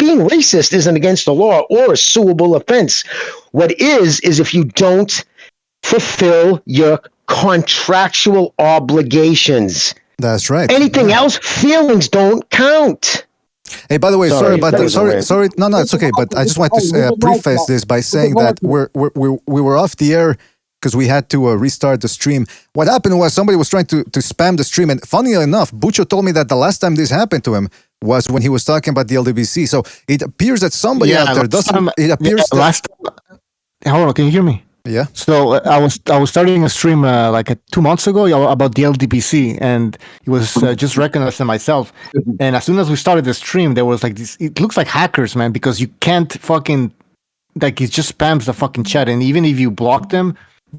being racist isn't against the law or a suable offense. What is if you don't fulfill your contractual obligations. That's right. Anything else, feelings don't count. Hey, by the way, sorry. No, it's okay. But I just want to preface this by saying that we were off the air because we had to restart the stream. What happened was somebody was trying to spam the stream, and funny enough, Bucho told me that the last time this happened to him was when he was talking about the LDBC. So it appears that somebody out there doesn't. It appears that last. Hold on, can you hear me? Yeah. So I was starting a stream like 2 months ago about the LDPC, and it was just recognizing myself. And as soon as we started the stream, there was like this. It looks like hackers, man, because you can't fucking like it just spams the fucking chat, and even if you block them,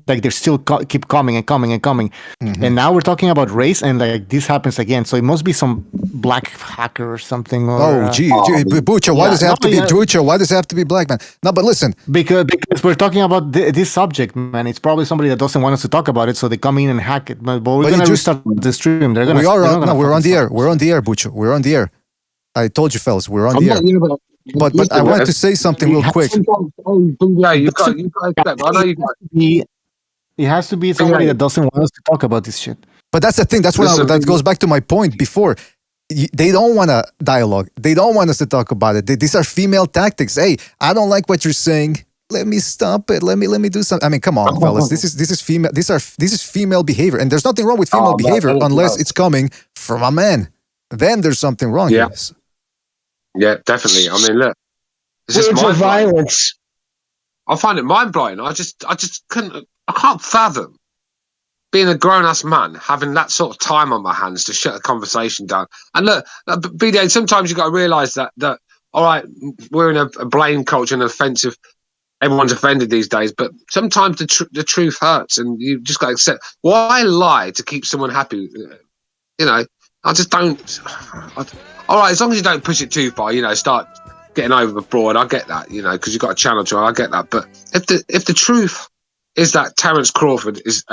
like they still keep coming and coming and coming. Mm-hmm. And now we're talking about race, and like this happens again. So it must be some black hacker or something. Or, Bucha, why does it have to be Bucha? Why does it have to be black, man? No, but listen, because we're talking about this subject, man. It's probably somebody that doesn't want us to talk about it, so they come in and hack it. But we're gonna restart the stream. They're gonna. We're on the air. We're on the air, Bucha. We're on the air. I told you, fellas, we're on the air. But I want to say something real quick. Yeah, you got. I know you got. It has to be somebody that doesn't want us to talk about this shit. But that's the thing. That's what that goes back to my point before. They don't want a dialogue. They don't want us to talk about it. These are female tactics. Hey, I don't like what you're saying. Let me stop it. Let me do something. I mean, come on, fellas. This is female. This is female behavior, and there's nothing wrong with female behavior unless it's coming from a man. Then there's something wrong. Yeah. Yes. Yeah, definitely. I mean, look. Words of violence. I find it mind-blowing. I just couldn't. I can't fathom being a grown-ass man having that sort of time on my hands to shut a conversation down. And look, BDA, sometimes you got to realise that all right, we're in a blame culture and offensive. Everyone's offended these days, but sometimes the truth hurts, and you just got to accept. Why lie to keep someone happy? You know, I just don't. All right, as long as you don't push it too far, you know, start getting overboard. I get that, you know, because you've got a channel to. I get that, but if the truth is that Terence Crawford is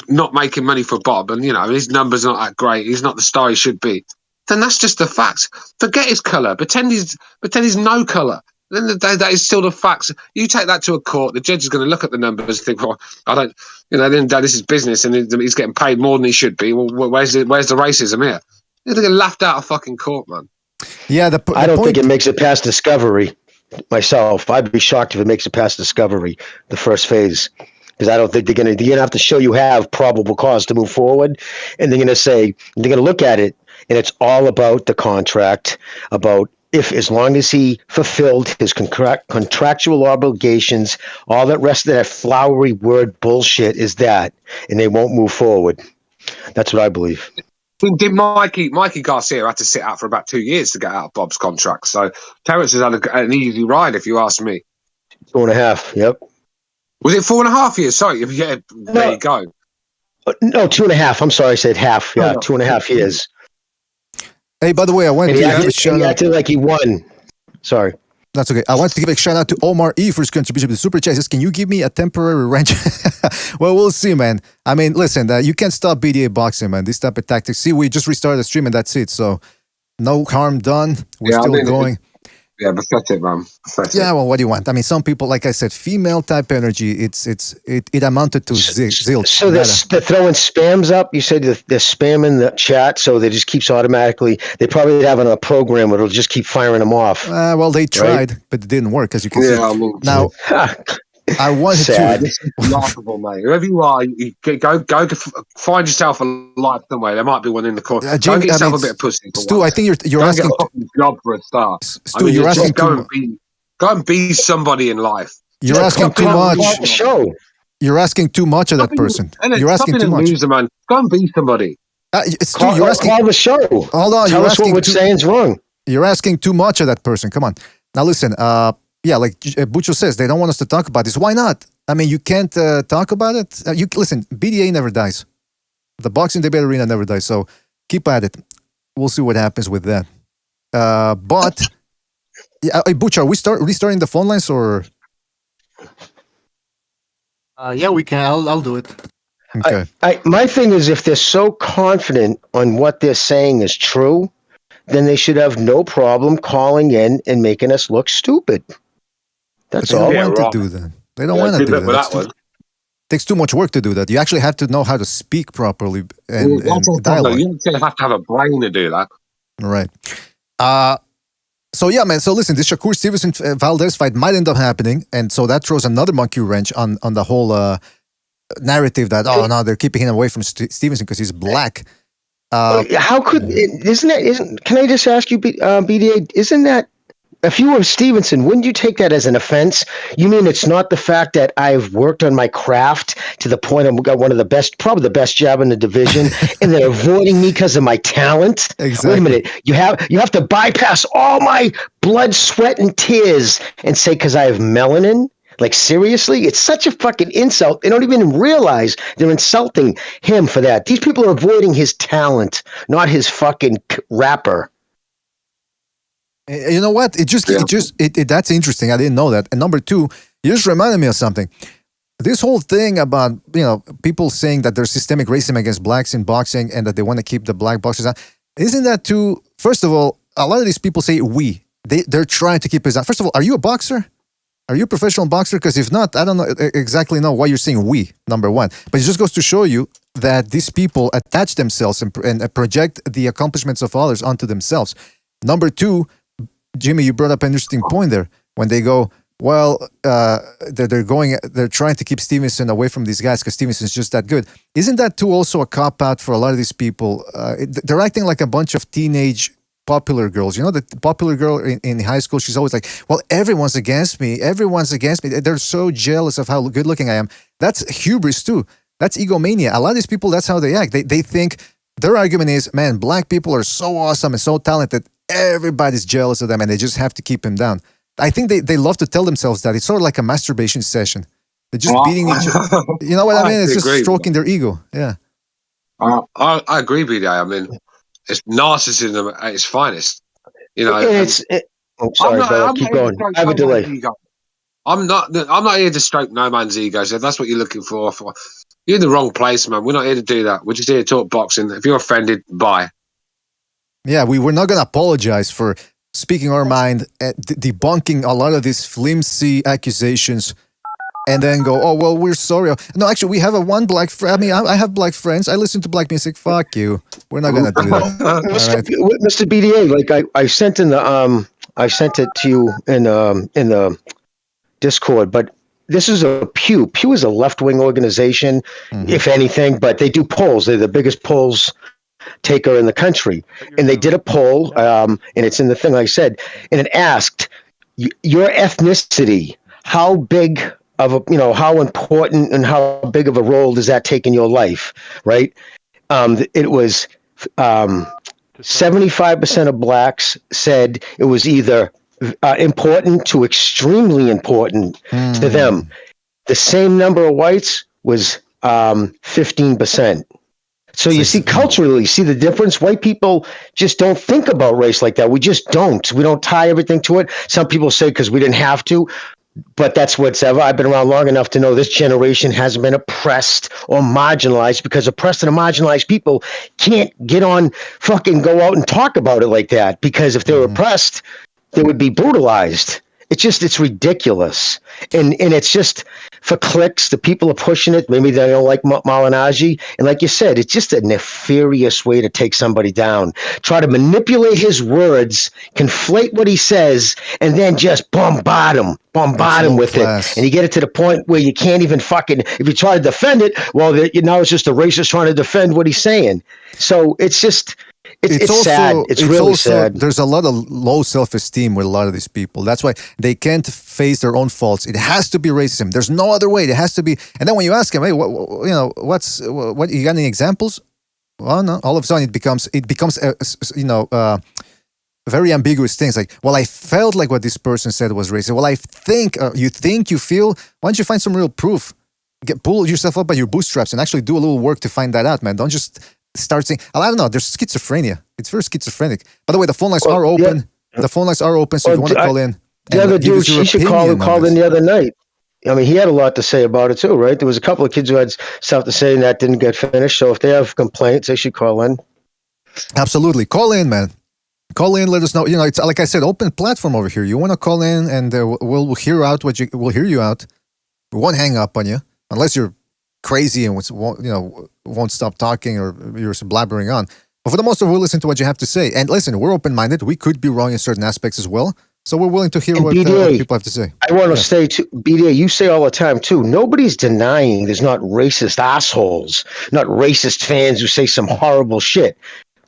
not making money for Bob, and you know his numbers are not that great, he's not the star he should be, then that's just the facts. Forget his colour. Pretend he's no colour. At the end of the day, that is still the facts. You take that to a court, the judge is going to look at the numbers and think, well, I don't, you know, at the end of the day, this is business, and he's getting paid more than he should be. Well, where's the racism here? You're going to get laughed out of fucking court, man. Yeah, I don't think it makes it past discovery. Myself, I'd be shocked if it makes it past discovery, the first phase, because I don't think they're gonna have to show you have probable cause to move forward, and they're gonna look at it, and it's all about the contract, about if as long as he fulfilled his contractual obligations, all that rest of that flowery word bullshit is that, and they won't move forward. That's what I believe. Did Mikey Garcia had to sit out for about 2 years to get out of Bob's contract? So Terence has had an easy ride, if you ask me. 2.5, yep. Was it 4.5 years? Sorry, yeah, there you go. No, 2.5. I'm sorry, I said half. Yeah, 2.5 years. Hey, by the way, I want to give a shout out. He acted like he won. Sorry. That's okay. I want to give a shout out to Omar E for his contribution to the Super Chat. He says, can you give me a temporary wrench? Well, we'll see, man. I mean, listen, you can't stop BDA boxing, man. This type of tactics. See, we just restarted the stream and that's it. So no harm done. We're still going. Yeah, pathetic, man. Pathetic. Yeah, well, what do you want? I mean, some people, like I said, female type energy, it amounted to zilch. So they're throwing spams up. You said they're spamming the chat, so they just keeps automatically. They probably have a program where it'll just keep firing them off. Well, they tried, but it didn't work, as you can see. I mean, now, I wanted to. This is laughable, mate. Whoever you are, you go to find yourself a life somewhere. There might be one in the corner. Go get yourself a bit of pussy. Stu, I think you're asking. Get a fucking job for a start. Stu, you're asking go and be somebody in life. You're asking too much. Show. You're asking too much of that person. You're asking too much. Man. Go and be somebody. Stu, you're asking. Call the show. Hold on. Tell us what we're saying is wrong. You're asking too much of that person. Come on. Now listen. Yeah, like Bucho says, they don't want us to talk about this. Why not? I mean, you can't talk about it. Listen, BDA never dies. The boxing debate arena never dies. So keep at it. We'll see what happens with that. But yeah, Bucho, are we restarting the phone lines or? Yeah, we can. I'll do it. Okay. My thing is, if they're so confident on what they're saying is true, then they should have no problem calling in and making us look stupid. That's all. They don't want to do that. They don't want to do that. Takes too much work to do that. You actually have to know how to speak properly and dialogue. You have to have a brain to do that. Right. So yeah, man. So listen, this Shakur Stevenson Valdez fight might end up happening, and so that throws another monkey wrench on the whole narrative that no, they're keeping him away from Stevenson because he's black. How could can I just ask you, BDA? Isn't that, if you were Stevenson, wouldn't you take that as an offense? You mean it's not the fact that I've worked on my craft to the point I've got one of the best, probably the best jab in the division, and they're avoiding me because of my talent? Exactly. Wait a minute. You have to bypass all my blood, sweat, and tears and say because I have melanin? Like, seriously? It's such a fucking insult. They don't even realize they're insulting him for that. These people are avoiding his talent, not his fucking rapper. You know what? That's interesting. I didn't know that. And number two, you just reminded me of something. This whole thing about, people saying that there's systemic racism against blacks in boxing and that they want to keep the black boxers out. Isn't that too? First of all, a lot of these people say we. They're trying to keep us out. First of all, are you a boxer? Are you a professional boxer? Because if not, I don't exactly know why you're saying we, number one. But it just goes to show you that these people attach themselves and project the accomplishments of others onto themselves. Number two, Jimmy, you brought up an interesting point there. When they go, well, they're trying to keep Stevenson away from these guys because Stevenson's just that good. Isn't that too also a cop-out for a lot of these people? They're acting like a bunch of teenage popular girls. You know, the popular girl in high school, she's always like, well, everyone's against me. Everyone's against me. They're so jealous of how good looking I am. That's hubris too. That's egomania. A lot of these people, that's how they act. They think, their argument is, man, black people are so awesome and so talented. Everybody's jealous of them and they just have to keep them down. I think they love to tell themselves that. It's sort of like a masturbation session. They're just beating each other. You know what I mean? It's just stroking their ego. Yeah. I agree with you. I mean, it's narcissism at its finest. Sorry, Bella, keep going. I have a delay. I'm not here to stroke no man's ego. So if that's what you're looking for, you're in the wrong place, man. We're not here to do that. We're just here to talk boxing. If you're offended, bye. Yeah, we're not going to apologize for speaking our mind, debunking a lot of these flimsy accusations, and then go, oh, well, we're sorry. No, actually, we have one black friend. I mean, I have black friends. I listen to black music. Fuck you. We're not going to do that. Mr. BDA, like I sent I sent it to you in the Discord, but this is a Pew. Pew is a left-wing organization, if anything, but they do polls. They're the biggest polls taker in the country, and they did a poll, and it's in the thing, like I said, and it asked your ethnicity, how big of how important and how big of a role does that take in your life, right? It was 75% of blacks said it was either important to extremely important to them. The same number of whites was 15%. So you see, culturally, see the difference? White people just don't think about race like that. We just don't. We don't tie everything to it. Some people say because we didn't have to, but that's what's ever. I've been around long enough to know this generation hasn't been oppressed or marginalized, because oppressed and marginalized people can't go out and talk about it like that, because if they were oppressed, they would be brutalized. It's ridiculous. And it's just for clicks. The people are pushing it. Maybe they don't like Malinaji. And like you said, it's just a nefarious way to take somebody down. Try to manipulate his words, conflate what he says, and then just bombard him with it. And you get it to the point where you can't even if you try to defend it, well, now it's just a racist trying to defend what he's saying. So it's just... It's also sad. It's really also sad. There's a lot of low self-esteem with a lot of these people. That's why they can't face their own faults. It has to be racism. There's no other way. It has to be. And then when you ask them, hey, what you got any examples? Well, no. All of a sudden it becomes very ambiguous things. Like, well, I felt like what this person said was racist. Well, I think you feel. Why don't you find some real proof? Pull yourself up by your bootstraps and actually do a little work to find that out, man. Don't just start saying, I don't know, there's schizophrenia. It's very schizophrenic. By the way, the phone lines are open. Yeah. The phone lines are open, so if you want to call in. The other dude, she should called in the other night. I mean, he had a lot to say about it too, right? There was a couple of kids who had stuff to say and that didn't get finished. So if they have complaints, they should call in. Absolutely. Call in, man. Call in, let us know. It's like I said, open platform over here. You want to call in, and we'll hear out we'll hear you out. We won't hang up on you unless you're crazy and won't stop talking or you're blabbering on. But for the most part, we'll listen to what you have to say. And listen, we're open-minded. We could be wrong in certain aspects as well. So we're willing to hear what people have to say. I want to say, too, BDA, you say all the time, too, nobody's denying there's not racist assholes, not racist fans who say some horrible shit.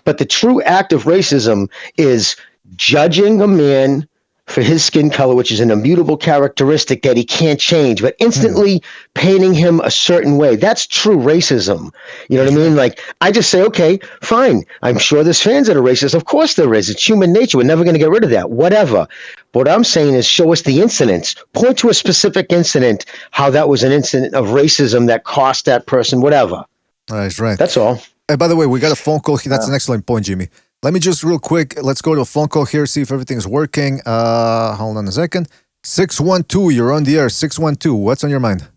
But the true act of racism is judging a man for his skin color, which is an immutable characteristic that he can't change, but instantly painting him a certain way. That's true racism. You know what I mean? Like, I just say, okay, fine. I'm sure there's fans that are racist. Of course there is. It's human nature. We're never going to get rid of that. Whatever. What I'm saying is show us the incidents. Point to a specific incident, how that was an incident of racism that cost that person, whatever. Right. That's all. And by the way, we got a phone call here. That's an excellent point, Jimmy. Let me just real quick, let's go to a phone call here, see if everything's working. Hold on a second. 612, you're on the air. 612, what's on your mind?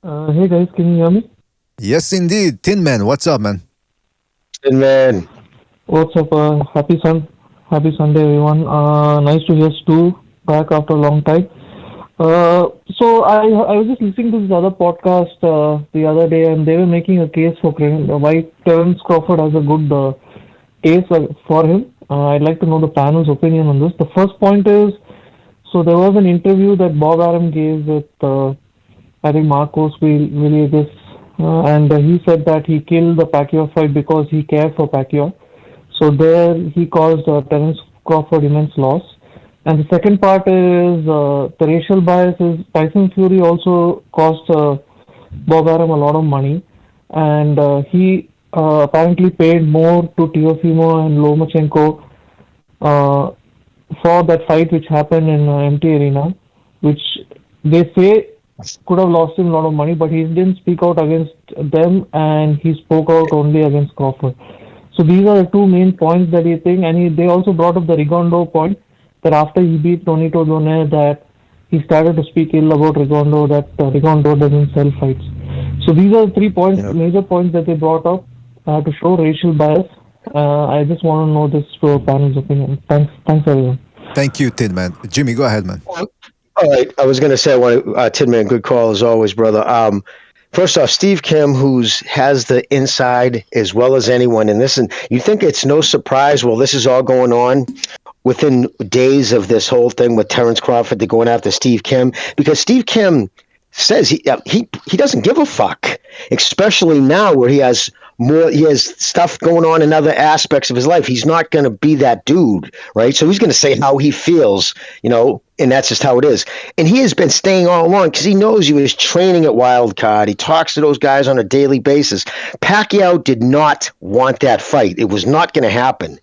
Hey guys, can you hear me? Yes, indeed. Tin Man, what's up, man? Tin Man. What's up? Happy Sunday, everyone. Nice to hear Stu back after a long time. So I was just listening to this other podcast the other day, and they were making a case for why Terence Crawford has a good case for him. I'd like to know the panel's opinion on this. The first point is, so there was an interview that Bob Arum gave with, I think, Marcos Villegas, and he said that he killed the Pacquiao fight because he cared for Pacquiao. So there he caused Terence Crawford immense loss. And the second part is the racial bias is Tyson Fury also cost Bob Arum a lot of money, and he apparently paid more to Teofimo and Lomachenko for that fight which happened in empty arena, which they say could have lost him a lot of money, but he didn't speak out against them, and he spoke out only against Crawford. So these are the two main points that he think, and they also brought up the Rigondeaux point, that after he beat Tonito Donaire, that he started to speak ill about Rigondeaux, that Rigondeaux doesn't sell fights. So these are the 3 points, major points that they brought up to show racial bias. I just want to know this panel's opinion. Thanks everyone. Thank you, Tin Man. Jimmy, go ahead, man. All right. I was going to say, I want Tin Man, good call as always, brother. First off, Steve Kim, has the inside as well as anyone in this, and you think it's no surprise, well, this is all going on within days of this whole thing with Terence Crawford, they're going after Steve Kim, because Steve Kim says he doesn't give a fuck, especially now where he has stuff going on in other aspects of his life. He's not going to be that dude, right? So he's going to say how he feels, and that's just how it is. And he has been staying all along because he knows he was training at Wildcard. He talks to those guys on a daily basis. Pacquiao did not want that fight. It was not going to happen.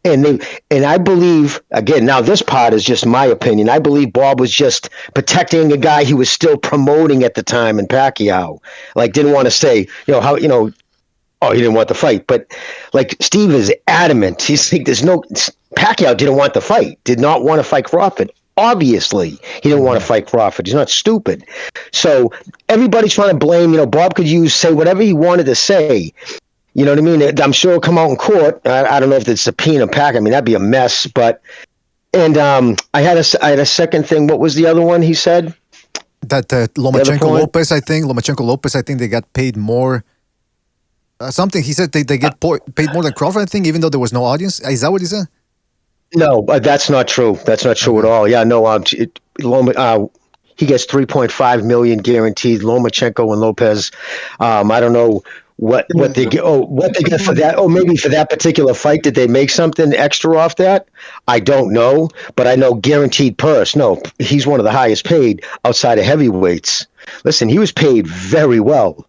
And I believe, again, now this part is just my opinion. I believe Bob was just protecting a guy he was still promoting at the time in Pacquiao. Like, didn't want to say, oh, he didn't want the fight. But like Steve is adamant. He's like, Pacquiao didn't want the fight, did not want to fight Crawford. Obviously, he didn't want to fight Crawford. He's not stupid. So everybody's trying to blame, Bob could say whatever he wanted to say. You know what I mean? I'm sure it'll come out in court. I don't know if it's subpoena Pac. I mean, that'd be a mess. And I had a second thing. What was the other one he said? That Lomachenko-Lopez, I think they got paid more. Something he said they get paid more than Crawford, I think, even though there was no audience. Is that what he said? No, that's not true. That's not true at all. Yeah, no. He gets $3.5 million guaranteed. Lomachenko and Lopez. I don't know what they get. Oh, what they get for that? Oh, maybe for that particular fight, did they make something extra off that? I don't know, but I know guaranteed purse. No, he's one of the highest paid outside of heavyweights. Listen, he was paid very well.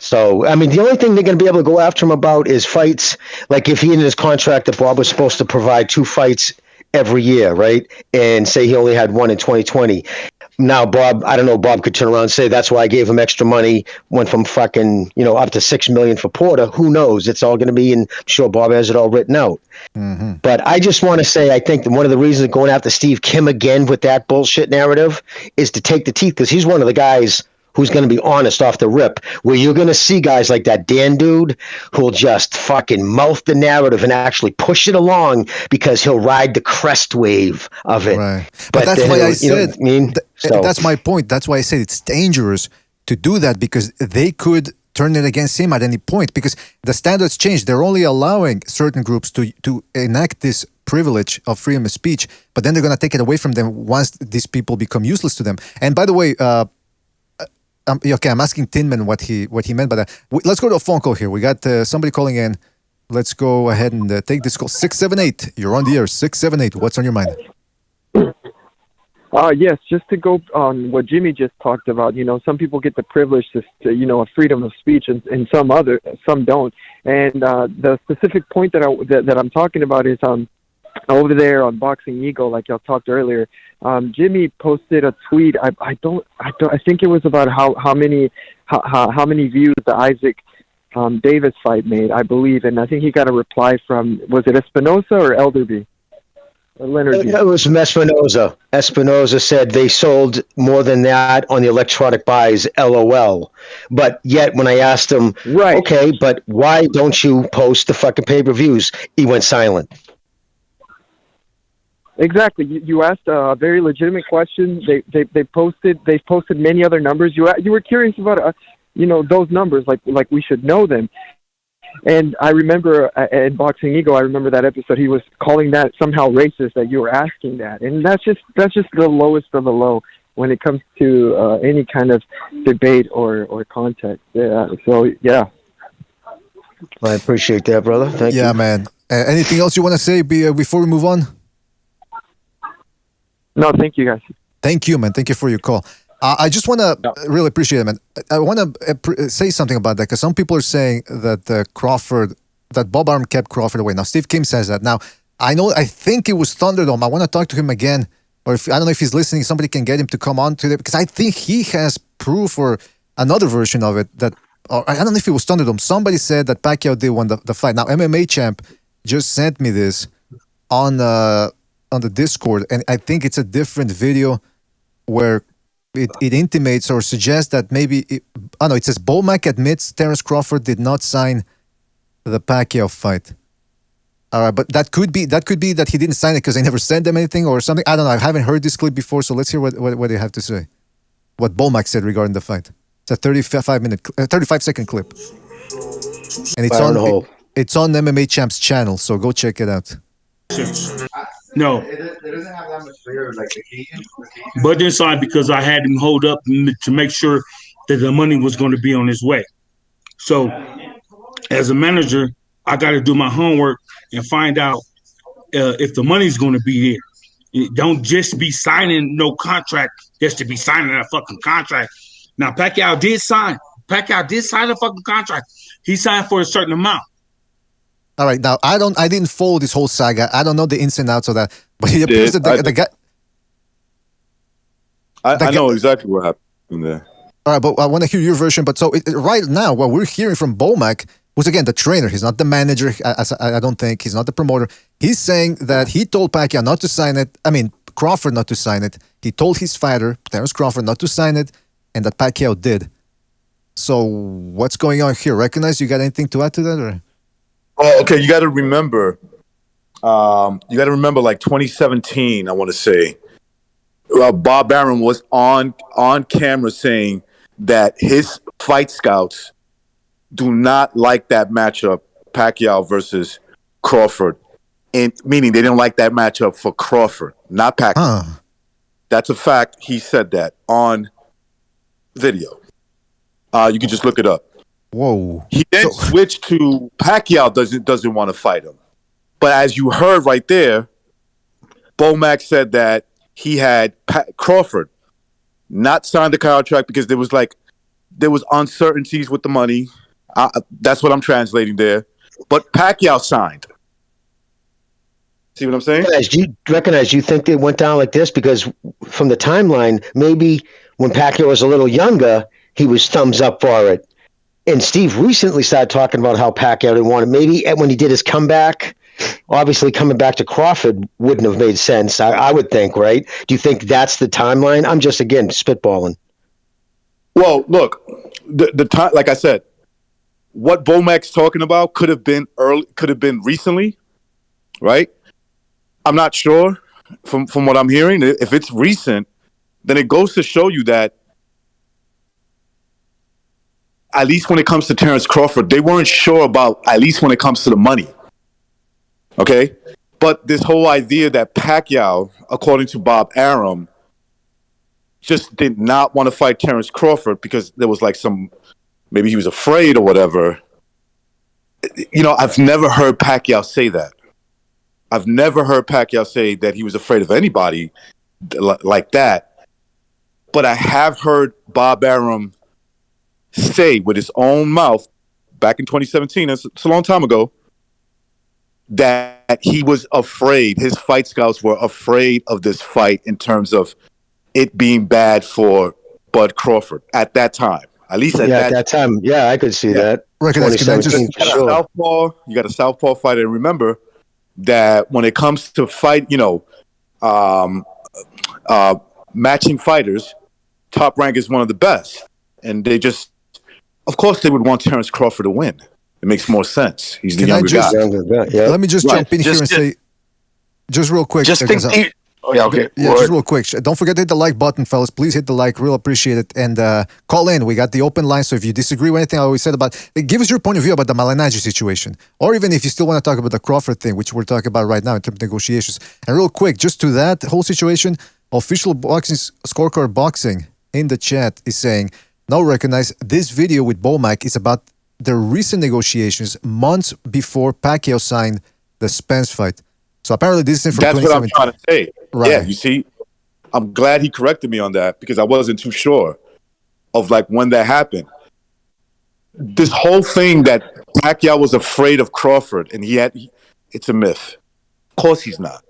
So, I mean, the only thing they're going to be able to go after him about is fights. Like if he in his contract that Bob was supposed to provide 2 fights every year, right? And say he only had 1 in 2020. Now, Bob, I don't know, Bob could turn around and say, that's why I gave him extra money, went from fucking, up to $6 million for Porter. Who knows? It's all going to be, and I'm sure Bob has it all written out. Mm-hmm. But I just want to say, I think that one of the reasons going after Steve Kim again with that bullshit narrative is to take the teeth, because he's one of the guys who's going to be honest off the rip, where you're going to see guys like that Dan dude who'll just fucking mouth the narrative and actually push it along because he'll ride the crest wave of it. Right. But that's why I said, So, that's my point. That's why I said it's dangerous to do that, because they could turn it against him at any point, because the standards change. They're only allowing certain groups to enact this privilege of freedom of speech, but then they're going to take it away from them once these people become useless to them. And by the way, I'm asking Tinman what he meant by that. Let's go to a phone call here. We got somebody calling in. Let's go ahead and take this call. 678. You're on the air. 678. What's on your mind? Yes, just to go on what Jimmy just talked about. Some people get the privilege to a freedom of speech, and some don't. And the specific point that I'm talking about is over there on Boxing Ego, like y'all talked earlier. Jimmy posted a tweet. I think it was about how many views the Isaac Davis fight made, I believe, and I think he got a reply from, was it Espinosa or Elderby? Leonard. It was from Espinosa. Espinosa said they sold more than that on the electronic buys, LOL. But yet when I asked him, right, okay, but why don't you post the fucking pay-per-views? He went silent. Exactly. You asked a very legitimate question. They posted many other numbers. You were curious about those numbers, like we should know them. And I remember in Boxing Ego, I remember that episode. He was calling that somehow racist that you were asking that, and that's just the lowest of the low when it comes to any kind of debate or context. Yeah. So yeah. I appreciate that, brother. Thank you. Yeah, man. Anything else you want to say before we move on? No, thank you, guys. Thank you, man. Thank you for your call. I just want to really appreciate it, man. I want to say something about that, because some people are saying that that Bob Arum kept Crawford away. Now, Steve Kim says that. Now, I think it was Thunderdome. I want to talk to him again, or I don't know if he's listening. Somebody can get him to come on to it, because I think he has proof or another version of it that, or I don't know if it was Thunderdome. Somebody said that Pacquiao did win the fight. Now, MMA Champ just sent me this on the Discord, and I think it's a different video where it intimates or suggests that maybe it says Bomac admits Terence Crawford did not sign the Pacquiao fight. All right, but that could be that he didn't sign it because they never sent them anything or something. I don't know. I haven't heard this clip before, so let's hear what they have to say. What Bomac said regarding the fight. It's a 35-second clip, and it's on MMA Champ's channel. So go check it out. No. It doesn't have that much flavor like occasion. But inside, because I had him hold up to make sure that the money was going to be on his way. So as a manager, I got to do my homework and find out if the money's going to be there. You don't just be signing no contract just to be signing a fucking contract. Now, Pacquiao did sign a fucking contract. He signed for a certain amount. All right, now I didn't follow this whole saga. I don't know the ins and outs of that, but it appears that the guy. I know exactly what happened there. All right, but I want to hear your version. But so right now, what we're hearing from Bomac, who's again the trainer, he's not the manager. I don't think he's not the promoter. He's saying that he told Pacquiao not to sign it. I mean, Crawford not to sign it. He told his fighter, Terence Crawford, not to sign it, and that Pacquiao did. So what's going on here? Recognize you got anything to add to that? Or? Oh, okay. You got to remember. Like 2017, I want to say, Bob Arum was on camera saying that his fight scouts do not like that matchup, Pacquiao versus Crawford, and meaning they didn't like that matchup for Crawford, not Pacquiao. That's a fact. He said that on video. You can just look it up. Whoa. He then switched to Pacquiao doesn't want to fight him. But as you heard right there, Bomac said that he had Crawford not signed the contract because there was uncertainties with the money. That's what I'm translating there. But Pacquiao signed. See what I'm saying? You think they went down like this? Because from the timeline, maybe when Pacquiao was a little younger, he was thumbs up for it. And Steve recently started talking about how Pacquiao didn't want it. Maybe when he did his comeback, obviously coming back to Crawford wouldn't have made sense, I would think, right? Do you think that's the timeline? I'm just, again, spitballing. Well, look, the time, like I said, what Bomac's talking about could have been early, could have been recently, right? I'm not sure from what I'm hearing. If it's recent, then it goes to show you that at least when it comes to Terrence Crawford, they weren't sure about, at least when it comes to the money. Okay? But this whole idea that Pacquiao, according to Bob Arum, just did not want to fight Terrence Crawford because there was like maybe he was afraid or whatever. You know, I've never heard Pacquiao say that. I've never heard Pacquiao say that he was afraid of anybody like that. But I have heard Bob Arum say with his own mouth back in 2017, it's a long time ago, that he was afraid. His fight scouts were afraid of this fight in terms of it being bad for Bud Crawford at that time. At least at that time. Yeah, I could see that. You got a southpaw fighter, and remember that when it comes to fight, matching fighters, Top Rank is one of the best, and they just, of course, they would want Terrence Crawford to win. It makes more sense. He's the younger guy. Let me just jump in here and say, just real quick. Just real quick. Don't forget to hit the like button, fellas. Please hit the like. Real appreciate it. And call in. We got the open line. So if you disagree with anything I always said about, give us your point of view about the Malignaggi situation. Or even if you still want to talk about the Crawford thing, which we're talking about right now in terms of negotiations. And real quick, just to that whole situation, official boxing scorecard boxing in the chat is saying, now recognize this video with Bomac is about the recent negotiations months before Pacquiao signed the Spence fight. So apparently this is from 2017. That's what I'm trying to say. Right. Yeah, you see, I'm glad he corrected me on that because I wasn't too sure of like when that happened. This whole thing that Pacquiao was afraid of Crawford and it's a myth. Of course he's not.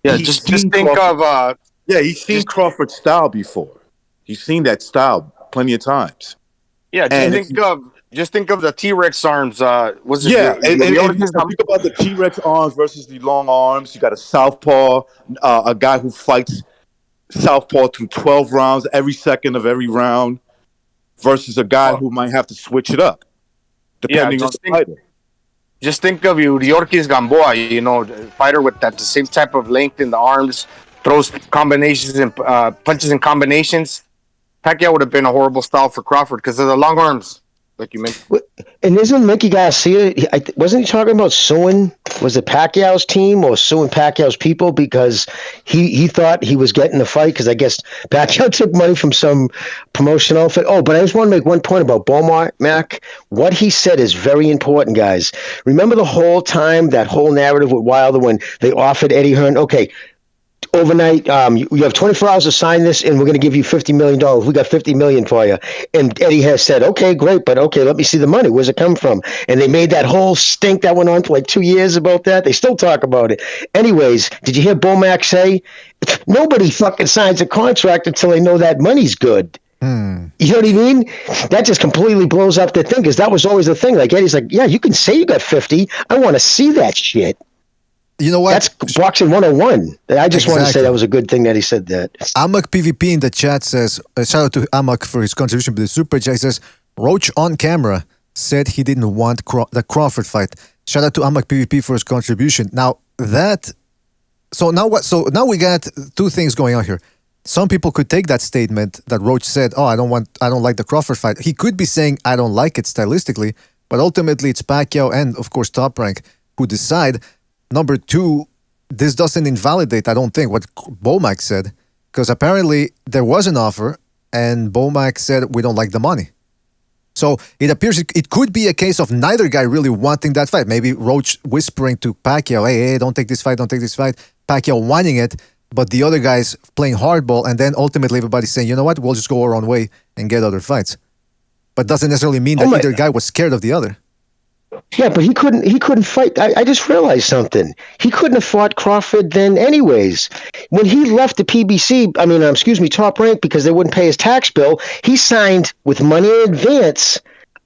Yeah, just think of he's seen Crawford's style before. He's seen that style plenty of times. Yeah, just think of the T-Rex arms. And think about the T-Rex arms versus the long arms. You got a southpaw, a guy who fights southpaw through 12 rounds every second of every round, versus a guy who might have to switch it up depending on the fighter. Just think of Yorkis Gamboa, fighter with the same type of length in the arms, throws combinations and punches and combinations. Pacquiao would have been a horrible style for Crawford because of the long arms. Like you mentioned. And isn't Mickey Garcia, wasn't he talking about suing, was it Pacquiao's team or suing Pacquiao's people because he thought he was getting the fight because I guess Pacquiao took money from some promotion outfit. Oh, but I just want to make one point about Bomac. What he said is very important, guys. Remember the whole time, that whole narrative with Wilder when they offered Eddie Hearn, okay, overnight, you have 24 hours to sign this, and we're going to give you $50 million. We got $50 million for you. And Eddie has said, okay, great, but okay, let me see the money. Where's it come from? And they made that whole stink that went on for like 2 years about that. They still talk about it. Anyways, did you hear Bomac say, nobody fucking signs a contract until they know that money's good. You know what I mean? That just completely blows up the thing, because that was always the thing. Like, Eddie's like, yeah, you can say you got 50. I want to see that shit. You know what? That's boxing 101. I just want to say that was a good thing that he said that. Amok PvP in the chat says, shout out to Amok for his contribution to the super chat. He says, Roach on camera said he didn't want the Crawford fight. Shout out to Amok PvP for his contribution. Now now we got two things going on here. Some people could take that statement that Roach said, I don't like the Crawford fight. He could be saying, I don't like it stylistically, but ultimately it's Pacquiao and of course Top Rank who decide. Number two, this doesn't invalidate, I don't think, what Bomac said, because apparently there was an offer and Bomac said, we don't like the money. So it appears it could be a case of neither guy really wanting that fight. Maybe Roach whispering to Pacquiao, hey, don't take this fight, don't take this fight. Pacquiao wanting it, but the other guy's playing hardball, and then ultimately everybody's saying, you know what, we'll just go our own way and get other fights. But doesn't necessarily mean that either guy was scared of the other. Yeah, but he couldn't fight. I just realized something. He couldn't have fought Crawford then anyways. When he left the PBC, Top Rank, because they wouldn't pay his tax bill, he signed with money in advance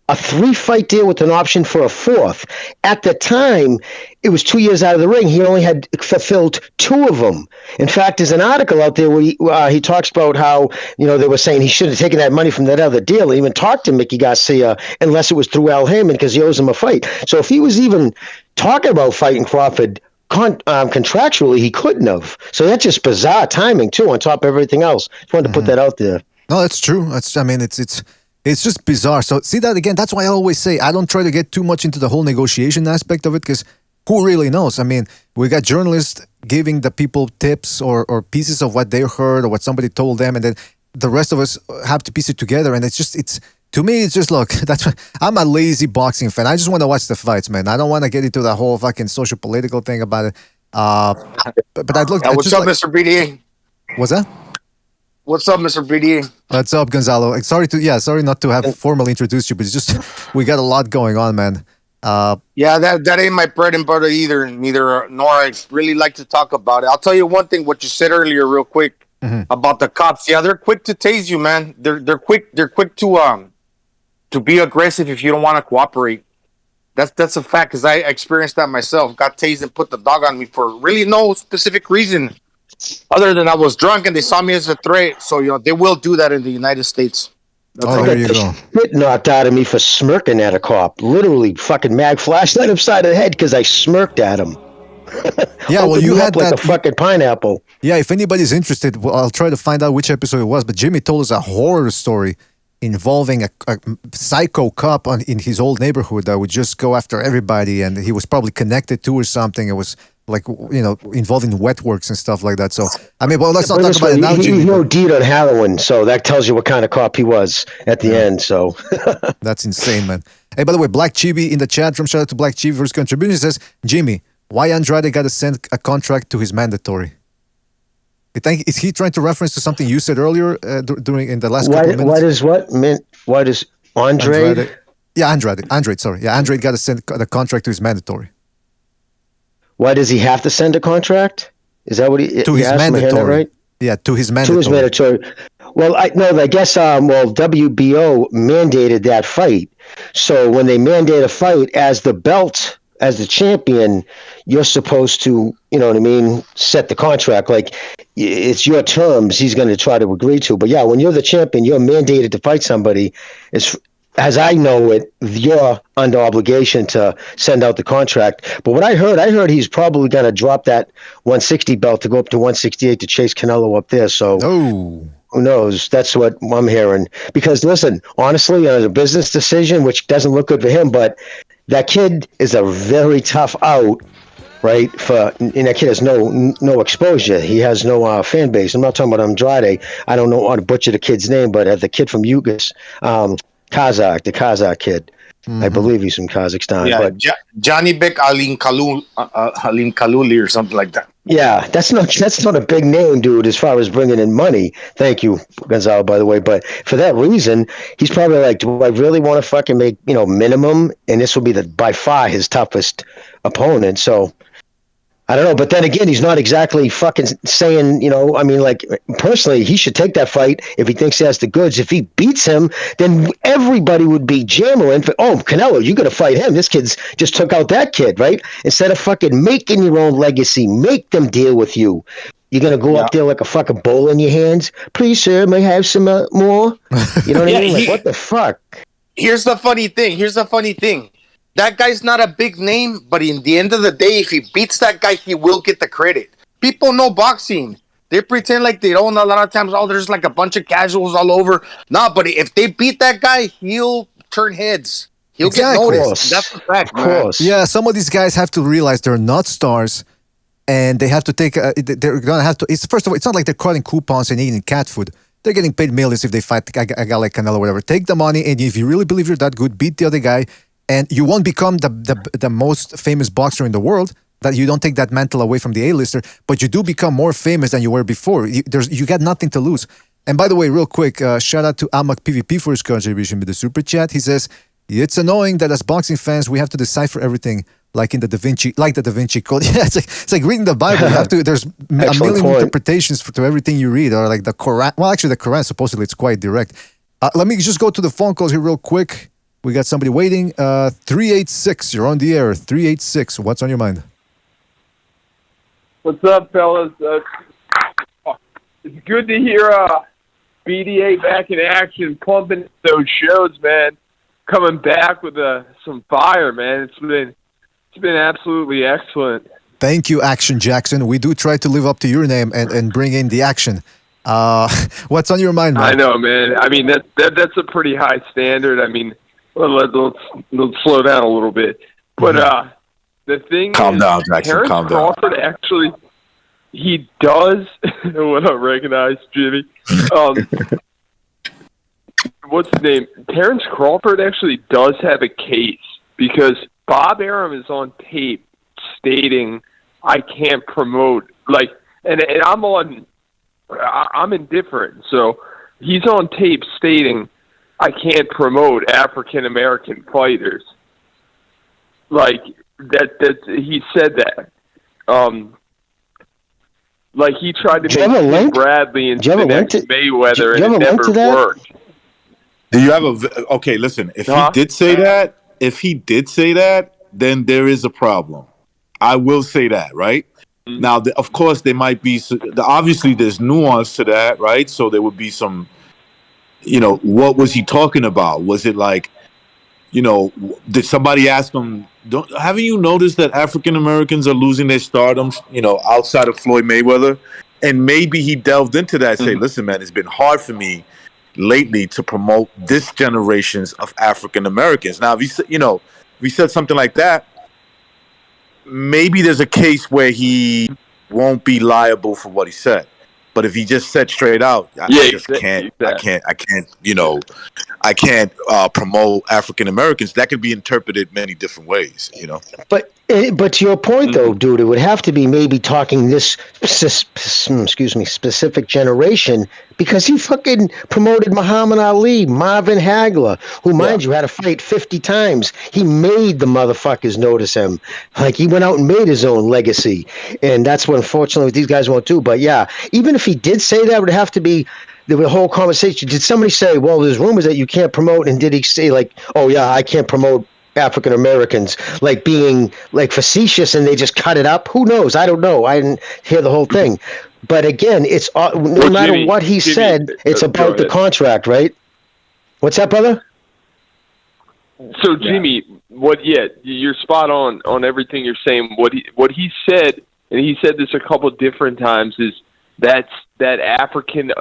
a 3-fight deal with an option for a 4th. At the time, it was 2 years out of the ring. He only had fulfilled 2 of them. In fact, there's an article out there where he talks about how, they were saying he should have taken that money from that other deal and even talked to Mickey Garcia unless it was through Al Heyman because he owes him a fight. So if he was even talking about fighting Crawford contractually, he couldn't have. So that's just bizarre timing, too, on top of everything else. Just wanted to put that out there. No, that's true. It's just bizarre. So see that again, that's why I always say I don't try to get too much into the whole negotiation aspect of it because who really knows? I mean, we got journalists giving the people tips or pieces of what they heard or what somebody told them, and then the rest of us have to piece it together. And to me, it's just, look, I'm a lazy boxing fan. I just want to watch the fights, man. I don't want to get into the whole fucking social political thing about it. But I'd look. What's up, Mr. BDA? What's that? What's up, Mr. BDA? What's up, Gonzalo? Sorry not to have formally introduced you, but it's just we got a lot going on, man. Yeah, that ain't my bread and butter either. Nor I really like to talk about it. I'll tell you one thing. What you said earlier, real quick, about the cops. Yeah, they're quick to tase you, man. They're quick to be aggressive if you don't want to cooperate. That's a fact because I experienced that myself. Got tased and put the dog on me for really no specific reason. Other than I was drunk and they saw me as a threat. So, they will do that in the United States. There you go. Shit knocked out of me for smirking at a cop. Literally fucking mag flashlight upside of the head because I smirked at him. Yeah, well, you had like that a fucking pineapple. Yeah, if anybody's interested, I'll try to find out which episode it was. But Jimmy told us a horror story involving a psycho cop in his old neighborhood that would just go after everybody, and he was probably connected to or something. It was like, involving wet works and stuff like that. So, I mean, well, let's not talk about it now, Jimmy. He OD'd on heroin, so that tells you what kind of cop he was at the end, so. That's insane, man. Hey, by the way, Black Chibi in the chat room, shout out to Black Chibi for his contribution. He says, Jimmy, why Andrade got to send a contract to his mandatory? Is he trying to reference to something you said earlier in the last couple of minutes? Why does Andrade? Yeah, Andrade, sorry. Yeah, Andrade got to send the contract to his mandatory. Why does he have to send a contract? Is that what he to his mandatory? Right? Yeah, to his mandatory. To his mandatory. Well, I guess WBO mandated that fight. So when they mandate a fight as the champion, you're supposed to, set the contract. Like, it's your terms he's going to try to agree to. But yeah, when you're the champion, you're mandated to fight somebody. As I know it, you're under obligation to send out the contract. But what I heard he's probably going to drop that 160 belt to go up to 168 to chase Canelo up there. So who knows? That's what I'm hearing. Because listen, honestly, it's a business decision, which doesn't look good for him, but that kid is a very tough out, right? And that kid has no exposure. He has no fan base. I'm not talking about Andrade. I don't know how to butcher the kid's name, but the kid from Yugos, the Kazakh kid. Mm-hmm. I believe he's from Kazakhstan. Yeah, but Janibek Alim Kaluli or something like that. Yeah, that's not a big name, dude, as far as bringing in money. Thank you, Gonzalo, by the way. But for that reason, he's probably like, do I really want to fucking make, minimum? And this will be by far his toughest opponent. So I don't know. But then again, he's not exactly fucking saying, personally, he should take that fight if he thinks he has the goods. If he beats him, then everybody would be jammering for, Canelo, you got to fight him. This kid's just took out that kid, right? Instead of fucking making your own legacy, make them deal with you. You're going to go up there like a fucking bowl in your hands. Please, sir, may I have some more? You know what I mean? Like, what the fuck? Here's the funny thing. That guy's not a big name, but in the end of the day, if he beats that guy, he will get the credit. People know boxing. They pretend like they don't. A lot of times, there's like a bunch of casuals all over. No, but if they beat that guy, he'll turn heads. He'll get noticed. That's the fact, man. Yeah, some of these guys have to realize they're not stars, and they have to take. They're gonna have to. First of all, it's not like they're cutting coupons and eating cat food. They're getting paid millions if they fight a guy like Canelo or whatever. Take the money, and if you really believe you're that good, beat the other guy. And you won't become the most famous boxer in the world, that you don't take that mantle away from the A-lister, but you do become more famous than you were before. You got nothing to lose. And by the way, real quick, shout out to Amak PvP for his contribution with the super chat. He says, it's annoying that as boxing fans, we have to decipher everything like the Da Vinci Code. Yeah, it's like reading the Bible. You have to. There's a million interpretations to everything you read, or like the Quran. Well, actually, the Quran, supposedly, it's quite direct. Let me just go to the phone calls here real quick. We got somebody waiting. 386, you're on the air. 386, what's on your mind? What's up, fellas? It's good to hear BDA back in action, pumping those shows, man. Coming back with some fire, man. It's been absolutely excellent. Thank you, Action Jackson. We do try to live up to your name and bring in the action. What's on your mind, man? I know, man. I mean, that's a pretty high standard. I mean, let's slow down a little bit. But the thing Calm down, Jackson. Terrence Calm down. Crawford actually, he does. What I recognize, Jimmy. What's his name? Terrence Crawford actually does have a case because Bob Arum is on tape stating, "I can't promote." Like, and I'm indifferent. So he's on tape stating, "I can't promote African American fighters." Like that he said that. Like he tried to make Bradley into the next Mayweather, and it never worked. Do you have okay? Listen, if he did say that, then there is a problem. I will say that, right? Mm-hmm. Now, of course, there might be. Obviously, there's nuance to that, right? So there would be some. What was he talking about? Was it like, did somebody ask him? Haven't you noticed that African Americans are losing their stardom? Outside of Floyd Mayweather, and maybe he delved into that. Say, listen, man, it's been hard for me lately to promote this generations of African Americans. Now, if he said something like that, maybe there's a case where he won't be liable for what he said. But if he just said straight out, I can't promote African Americans, that could be interpreted many different ways, But to your point, though, dude, it would have to be maybe talking this specific generation, because he fucking promoted Muhammad Ali, Marvin Hagler, who, mind you, had to fight 50 times. He made the motherfuckers notice him. Like, he went out and made his own legacy. And that's what, unfortunately, these guys won't do. But yeah, even if he did say that, it would have to be the whole conversation. Did somebody say, well, there's rumors that you can't promote, and did he say, like, oh yeah, I can't promote African Americans, like being like facetious, and they just cut it up? Who knows? I don't know. I didn't hear the whole thing. But again, it's no matter what he said, it's about the contract, right? What's that, brother? So Jimmy, you're spot on everything you're saying. What he said, and he said this a couple different times, is that African,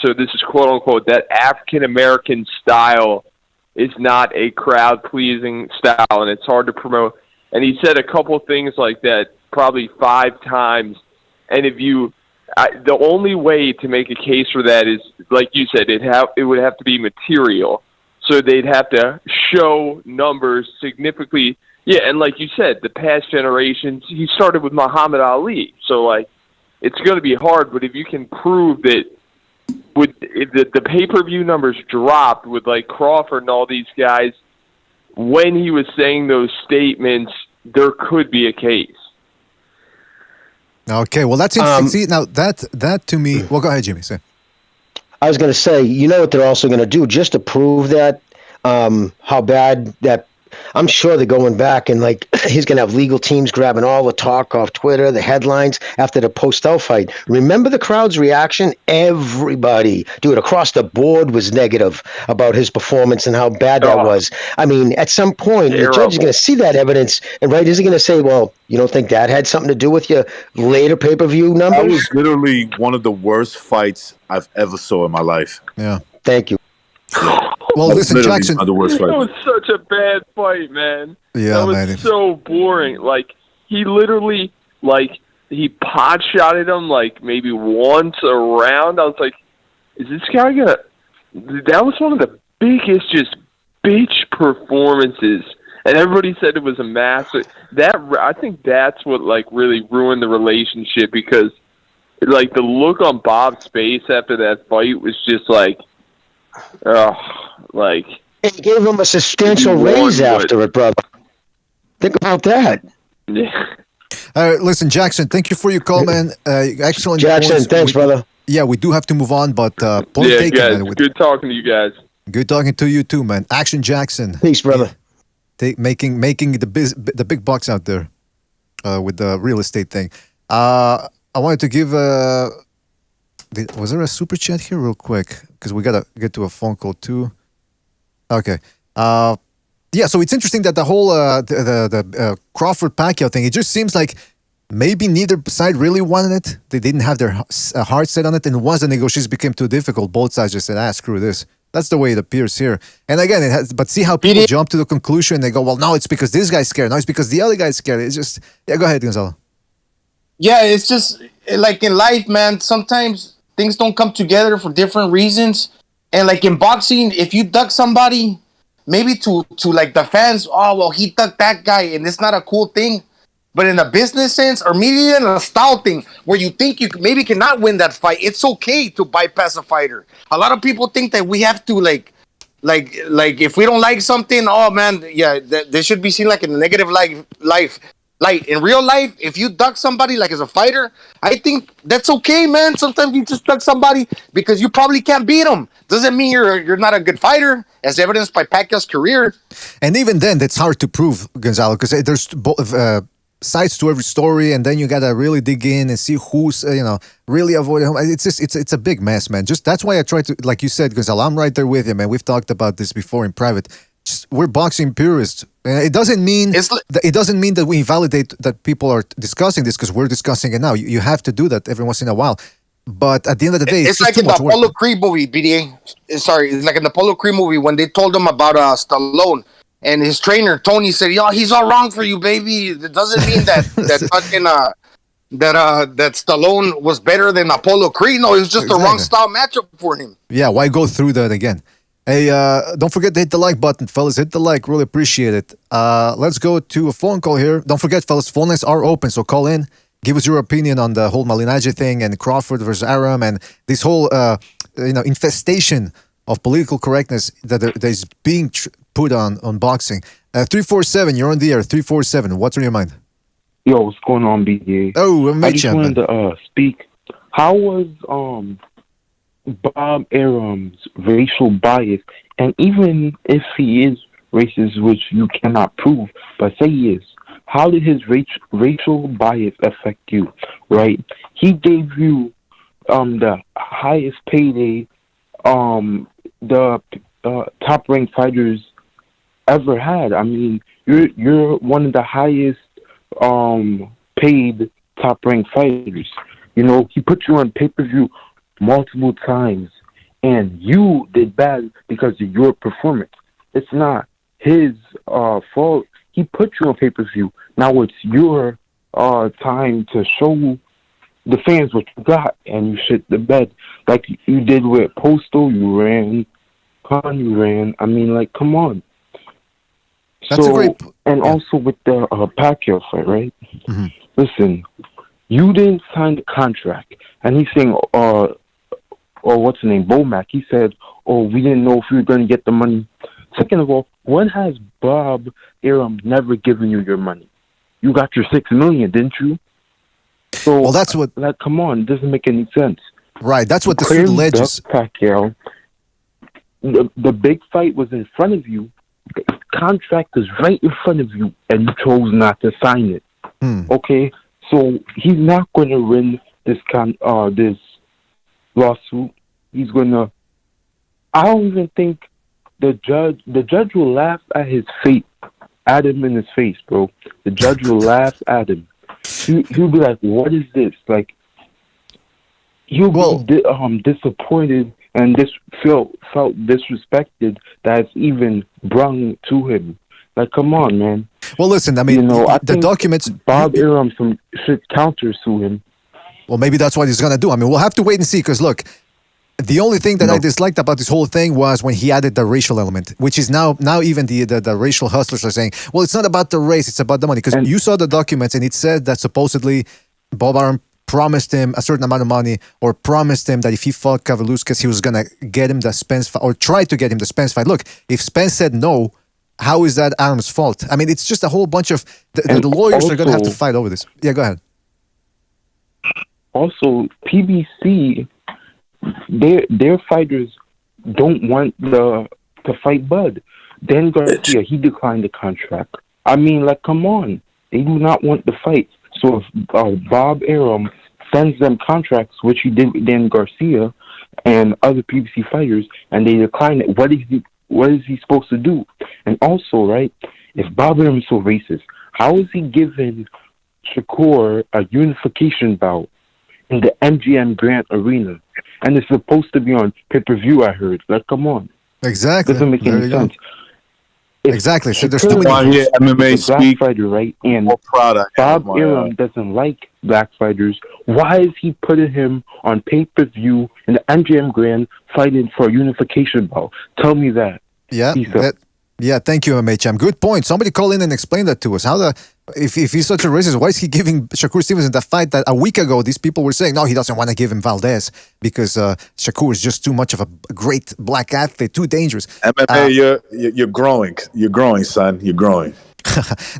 so this is quote unquote, that African American style is not a crowd pleasing style, and it's hard to promote. And he said a couple things like that probably 5 times. And the only way to make a case for that is, like you said, it would have to be material. So they'd have to show numbers significantly. Yeah, and like you said, the past generations, he started with Muhammad Ali. So, it's going to be hard, but if you can prove that if the pay-per-view numbers dropped with, Crawford and all these guys, when he was saying those statements, there could be a case. Okay, well, that's interesting. See, now that to me, well, go ahead, Jimmy. Say. I was going to say, what they're also going to do just to prove that how bad that. I'm sure they're going back and he's going to have legal teams grabbing all the talk off Twitter, the headlines after the Postel fight. Remember the crowd's reaction? Everybody, dude, across the board was negative about his performance and how bad that was. I mean, at some point, the judge is going to see that evidence, and is he going to say, well, you don't think that had something to do with your later pay-per-view numbers? That was literally one of the worst fights I've ever saw in my life. Yeah. Thank you. Well, listen, Jackson. That was such a bad fight, man. Yeah, that was so boring. He literally, he pot shotted him maybe once a round. I was like, is this guy gonna? That was one of the biggest just bitch performances, and everybody said it was a massive. I think that's what really ruined the relationship, because the look on Bob's face after that fight was just he gave him a substantial raise after it, brother. Think about that. Yeah. All right, listen, Jackson, thank you for your call, man. Excellent. Jackson, thanks, brother. Yeah, we do have to move on, but point taken. Guys, good talking to you guys. Good talking to you too, man. Action Jackson. Peace, brother. Making the big bucks out there with the real estate thing. I wanted to give was there a super chat here real quick? Because we gotta get to a phone call too. Okay. Yeah, so it's interesting that the whole the Crawford-Pacquiao thing, it just seems like maybe neither side really wanted it. They didn't have their heart set on it, and once the negotiations became too difficult, both sides just said, screw this. That's the way it appears here. And again, but see how people jump to the conclusion, they go, well, no, it's because this guy's scared. No, it's because the other guy's scared. It's just, yeah, go ahead, Gonzalo. Yeah, it's just like in life, man, sometimes things don't come together for different reasons. And like in boxing, if you duck somebody, maybe to like the fans, oh, well, he ducked that guy, and it's not a cool thing. But in a business sense, or maybe in a style thing, where you think you maybe cannot win that fight, it's okay to bypass a fighter. A lot of people think that we have to like if we don't like something, oh man, yeah, they should be seen like in a negative light. In real life, if you duck somebody like as a fighter, I think that's okay, man. Sometimes you just duck somebody because you probably can't beat them. Doesn't mean you're not a good fighter, as evidenced by Pacquiao's career. And even then, that's hard to prove, Gonzalo, because there's sides to every story, and then you gotta really dig in and see who's really avoiding him. It's a big mess, man. Just that's why I try to, like you said, Gonzalo, I'm right there with you, man. We've talked about this before in private. We're boxing purists. It doesn't mean that we invalidate that people are discussing this, because we're discussing it now. You have to do that every once in a while. But at the end of the day, it's like in the Apollo Creed movie, BDA. Sorry, it's like in the Apollo Creed movie when they told him about Stallone. And his trainer Tony said, "Yo, he's all wrong for you, baby. It doesn't mean that that Stallone was better than Apollo Creed. No, it was just the wrong style matchup for him." Yeah, why go through that again? Hey, don't forget to hit the like button, fellas. Hit the like, really appreciate it. Let's go to a phone call here. Don't forget, fellas, phone lines are open, so call in. Give us your opinion on the whole Malignaggi thing and Crawford versus Arum and this whole infestation of political correctness that is being put on boxing. 347, you're on the air. 347, what's on your mind? Yo, what's going on, BJ? Oh, I just wanted to speak. How was Bob Arum's racial bias, and even if he is racist, which you cannot prove, but say he is, how did his racial bias affect you, right? He gave you the highest payday the top-ranked fighters ever had. I mean, you're one of the highest paid top-ranked fighters. You know, he put you on pay-per-view multiple times, and you did bad because of your performance. It's not his fault. He put you on pay-per-view. Now it's your time to show the fans what you got, and you shit the bed like you did with Postal. You ran, Khan, you ran. I mean, like, come on. That's a great. And also with the Pacquiao fight, right? Mm-hmm. Listen, you didn't sign the contract, and he's saying, or what's the name, Bomac. He said, "Oh, we didn't know if we were going to get the money." Second of all, when has Bob Arum never given you your money? You got your $6 million, didn't you? So, well, that's what. Like, come on, it doesn't make any sense. Right, that's what the suit alleges. Pacquiao, the big fight was in front of you. The contract was right in front of you, and you chose not to sign it. Okay, so he's not going to win this this lawsuit. He's going to. I don't even think the judge will laugh at his fate, at him in his face, bro. The judge will laugh at him. He'll be like, "What is this?" Like, he'll be disappointed and felt disrespected that it's even brung to him. Like, come on, man. Well, listen, I mean, I the documents. Bob Arum should counter sue him. Well, maybe that's what he's gonna do. I mean, we'll have to wait and see. Because look, the only thing that I disliked about this whole thing was when he added the racial element, which is now even the racial hustlers are saying, well, it's not about the race, it's about the money. Because you saw the documents and it said that supposedly Bob Arum promised him a certain amount of money, or promised him that if he fought Kavaluskas, he was going to get him the Spence fight, or try to get him the Spence fight. Look, if Spence said no, how is that Arum's fault? I mean, it's just a whole bunch of... The lawyers are going to have to fight over this. Yeah, go ahead. Also, PBC, their fighters don't want to fight Bud. Dan Garcia, he declined the contract. I mean, like, come on. They do not want the fight. So if Bob Arum sends them contracts, which he did with Dan Garcia and other PBC fighters, and they decline it, what is he supposed to do? And also, right, if Bob Arum is so racist, how is he giving Shakur a unification bout in the MGM Grand Arena? And it's supposed to be on pay-per-view, I heard. Like, come on. Exactly. Doesn't make any sense. Exactly. So there's too many MMA black fighter, right? And Bob Arum doesn't like black fighters. Why is he putting him on pay-per-view in the MGM Grand fighting for a unification bout? Tell me that. Yeah, thank you, MHM. Good point. Somebody call in and explain that to us. If he's such a racist, why is he giving Shakur Stevenson the fight that a week ago these people were saying, no, he doesn't want to give him Valdez because Shakur is just too much of a great black athlete, too dangerous. MMA, you're growing. You're growing, son. You're growing.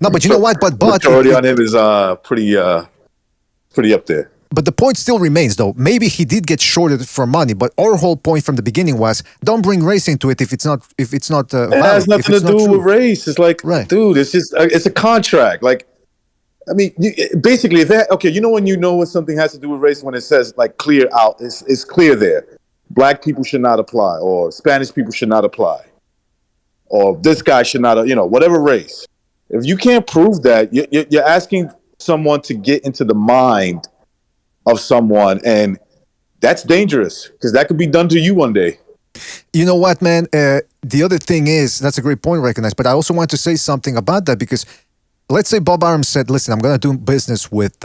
No, but you know what? But majority on him is pretty up there. But the point still remains, though. Maybe he did get shorted for money, but our whole point from the beginning was don't bring race into it if it's not. It has nothing to do with race. It's like, dude, it's just it's a contract. Like, I mean, basically, when you know when something has to do with race, when it says like clear out, it's clear there. Black people should not apply, or Spanish people should not apply, or this guy should not, whatever race. If you can't prove that, you're asking someone to get into the mind of someone, and that's dangerous because that could be done to you one day. You know what, man? The other thing is, that's a great point, recognized, but I also want to say something about that because let's say Bob Arum said, listen, I'm going to do business with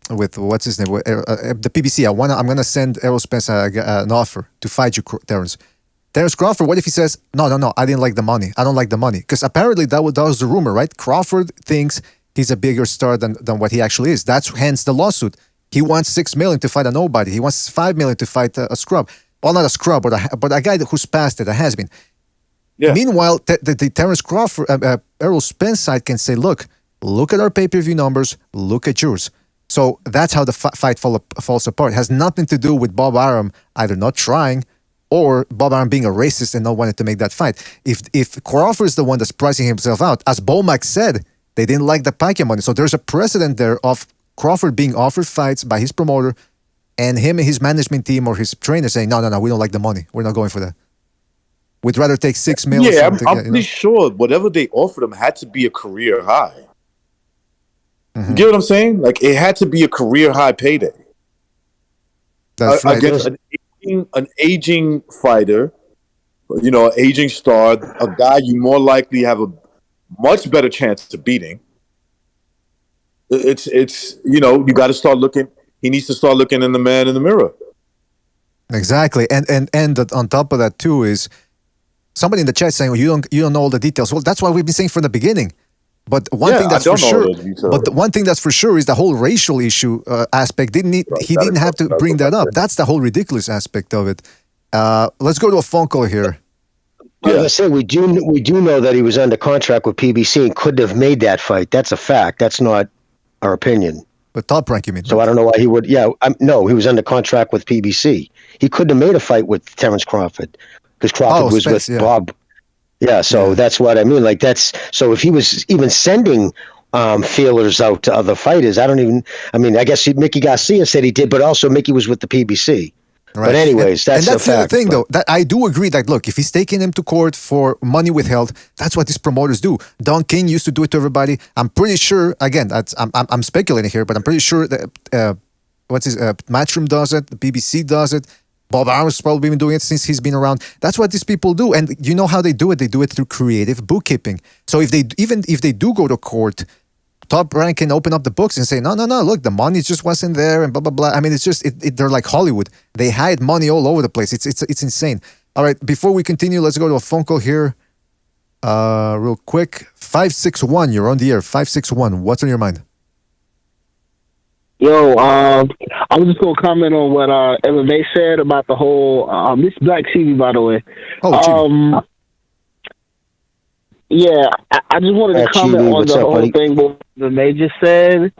what's his name, the PBC. I'm going to send Errol Spence an offer to fight you, Terrence. Terrence Crawford, what if he says, no, I didn't like the money. I don't like the money. Because apparently that was the rumor, right? Crawford thinks he's a bigger star than what he actually is. That's hence the lawsuit. He wants $6 million to fight a nobody. He wants $5 million to fight a scrub. Well, not a scrub, but a guy who's past it, a has-been. Yeah. Meanwhile, the Terrence Crawford, Errol Spence side can say, look at our pay-per-view numbers, look at yours. So that's how the fight falls apart. It has nothing to do with Bob Arum either not trying or Bob Arum being a racist and not wanting to make that fight. If Crawford is the one that's pricing himself out, as Bomac said, they didn't like the Pacquiao money. So there's a precedent there of Crawford being offered fights by his promoter and him and his management team or his trainer saying, no, we don't like the money. We're not going for that. We'd rather take $6 million. Yeah, I'm pretty sure whatever they offered him had to be a career high. Mm-hmm. You get what I'm saying? Like, it had to be a career high payday. That's right. Against an aging fighter, an aging star, a guy you more likely have a much better chance of beating. It's you got to start looking. He needs to start looking in the man in the mirror. Exactly, and on top of that too is somebody in the chat saying, well, you don't know all the details. Well, that's why we've been saying from the beginning. But one thing that's for sure. But the one thing that's for sure is the whole racial issue aspect. He didn't have to bring that up. That's the whole ridiculous aspect of it. Let's go to a phone call here. Yeah. I was gonna say we do know that he was under contract with PBC and couldn't have made that fight. That's a fact. That's not our opinion. But Top Rank, you mean? So I don't know why he would. Yeah, no, he was under contract with PBC. He couldn't have made a fight with Terrence Crawford because Crawford was Spence, with Bob. Yeah, so that's what I mean. Like so if he was even sending feelers out to other fighters, I guess Mickey Garcia said he did, but also Mickey was with the PBC. Right. But anyways, that's the fact. Thing, though, that I do agree that, look, if he's taking him to court for money withheld, that's what these promoters do. Don King used to do it to everybody. I'm pretty sure, again, I'm speculating here, but I'm pretty sure that Matchroom does it, the BBC does it, Bob Arum's probably been doing it since he's been around. That's what these people do. And you know how they do it? They do it through creative bookkeeping. So if they do go to court, Top Rank can open up the books and say, no, look, the money just wasn't there and blah, blah, blah. I mean, it's just, they're like Hollywood. They hide money all over the place. It's insane. All right, before we continue, let's go to a phone call here real quick. 561, you're on the air. 561, what's on your mind? Yo, I was just going to comment on what MMA said about the whole, this Black TV, by the way. Oh, yeah, I just wanted to comment on the whole thing what the Major said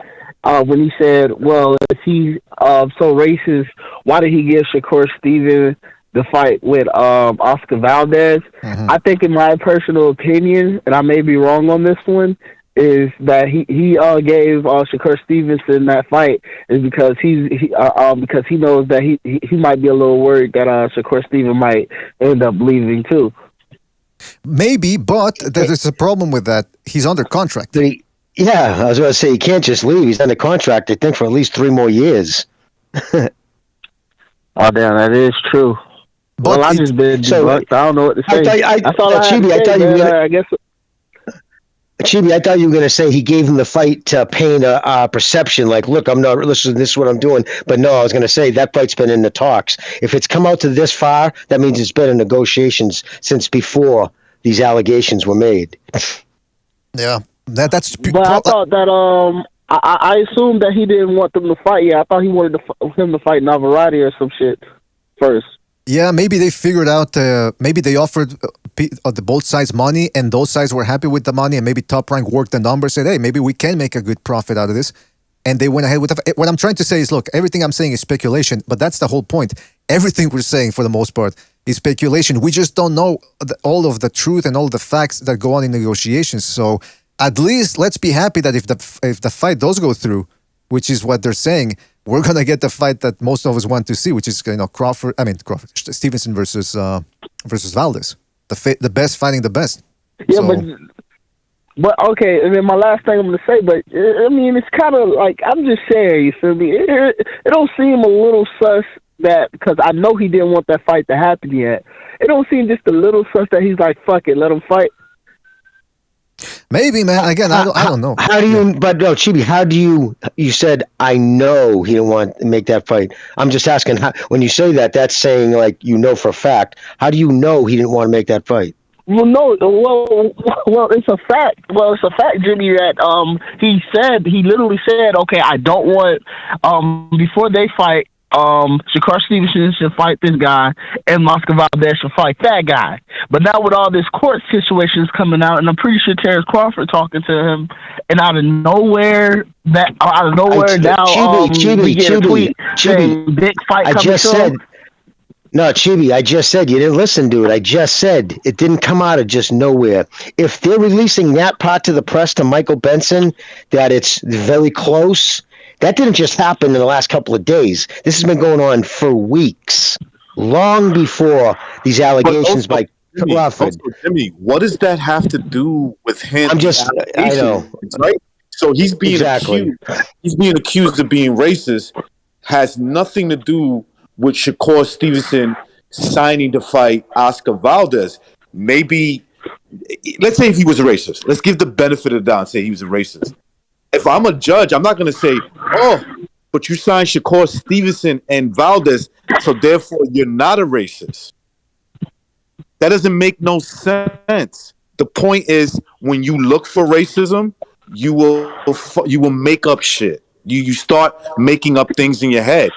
when he said, well, if he's so racist, why did he give Shakur Stevenson the fight with Oscar Valdez. I think, in my personal opinion, and I may be wrong on this one, is that he gave Shakur Stevenson that fight is because because he knows that he might be a little worried that Shakur Stevenson might end up leaving too. Maybe, but there's a problem with that. He's under contract. Yeah, I was going to say, he can't just leave. He's under contract, I think, for at least 3 more years. Oh, damn, that is true. But I just been debunked. I don't know what to say. Chibi, I thought you were going to say he gave him the fight to paint a perception, like, look, I'm not, listen, this is what I'm doing. But no, I was going to say that fight's been in the talks. If it's come out to this far, that means it's been in negotiations since before these allegations were made. Yeah, that's. But I thought that I assumed that he didn't want them to fight. Yeah, I thought he wanted him to fight Navarrete or some shit first. Yeah, maybe they figured out. Maybe they offered the both sides money, and those sides were happy with the money, and maybe Top Rank worked the numbers, said, "Hey, maybe we can make a good profit out of this," and they went ahead with it. What I'm trying to say is, look, everything I'm saying is speculation, but that's the whole point. Everything we're saying, for the most part, is speculation. We just don't know all of the truth and all the facts that go on in negotiations. So at least let's be happy that if the fight does go through, which is what they're saying, we're gonna get the fight that most of us want to see, which is Crawford Stevenson versus Valdez, the best fighting the best. Yeah, so, but okay, and then my last thing I'm gonna say, but I mean, it's kind of like, I'm just saying, you feel me? It don't seem a little sus that, because I know he didn't want that fight to happen yet. It don't seem just a little sus that he's like, fuck it, let him fight. Maybe, man. Again, I don't know. How do you? But no, Chibi. How do you? You said I know he didn't want to make that fight. I'm just asking. When you say that, that's saying like you know for a fact. How do you know he didn't want to make that fight? Well, no. Well, it's a fact. Well, it's a fact, Jimmy. That he literally said, okay, I don't want before they fight. Shakur Stevenson should fight this guy, and Oscar Valdez should fight that guy. But now with all this court situations coming out, and I'm pretty sure Terrence Crawford talking to him, and out of nowhere, we get a tweet saying big fight coming soon. No, Chibi, I just said, you didn't listen to it. I just said it didn't come out of just nowhere. If they're releasing that part to the press, to Michael Benson, that it's very close, that didn't just happen in the last couple of days. This has been going on for weeks, long before these allegations by Crawford. Jimmy, what does that have to do with him? I know. Right? So he's being accused. He's being accused of being racist. Has nothing to do with Shakur Stevenson signing to fight Oscar Valdez. Maybe, let's say if he was a racist. Let's give the benefit of the doubt and say he was a racist. If I'm a judge, I'm not going to say, oh, but you signed Shakur Stevenson and Valdez, so therefore you're not a racist. That doesn't make no sense. The point is, when you look for racism, you will make up shit. You start making up things in your head.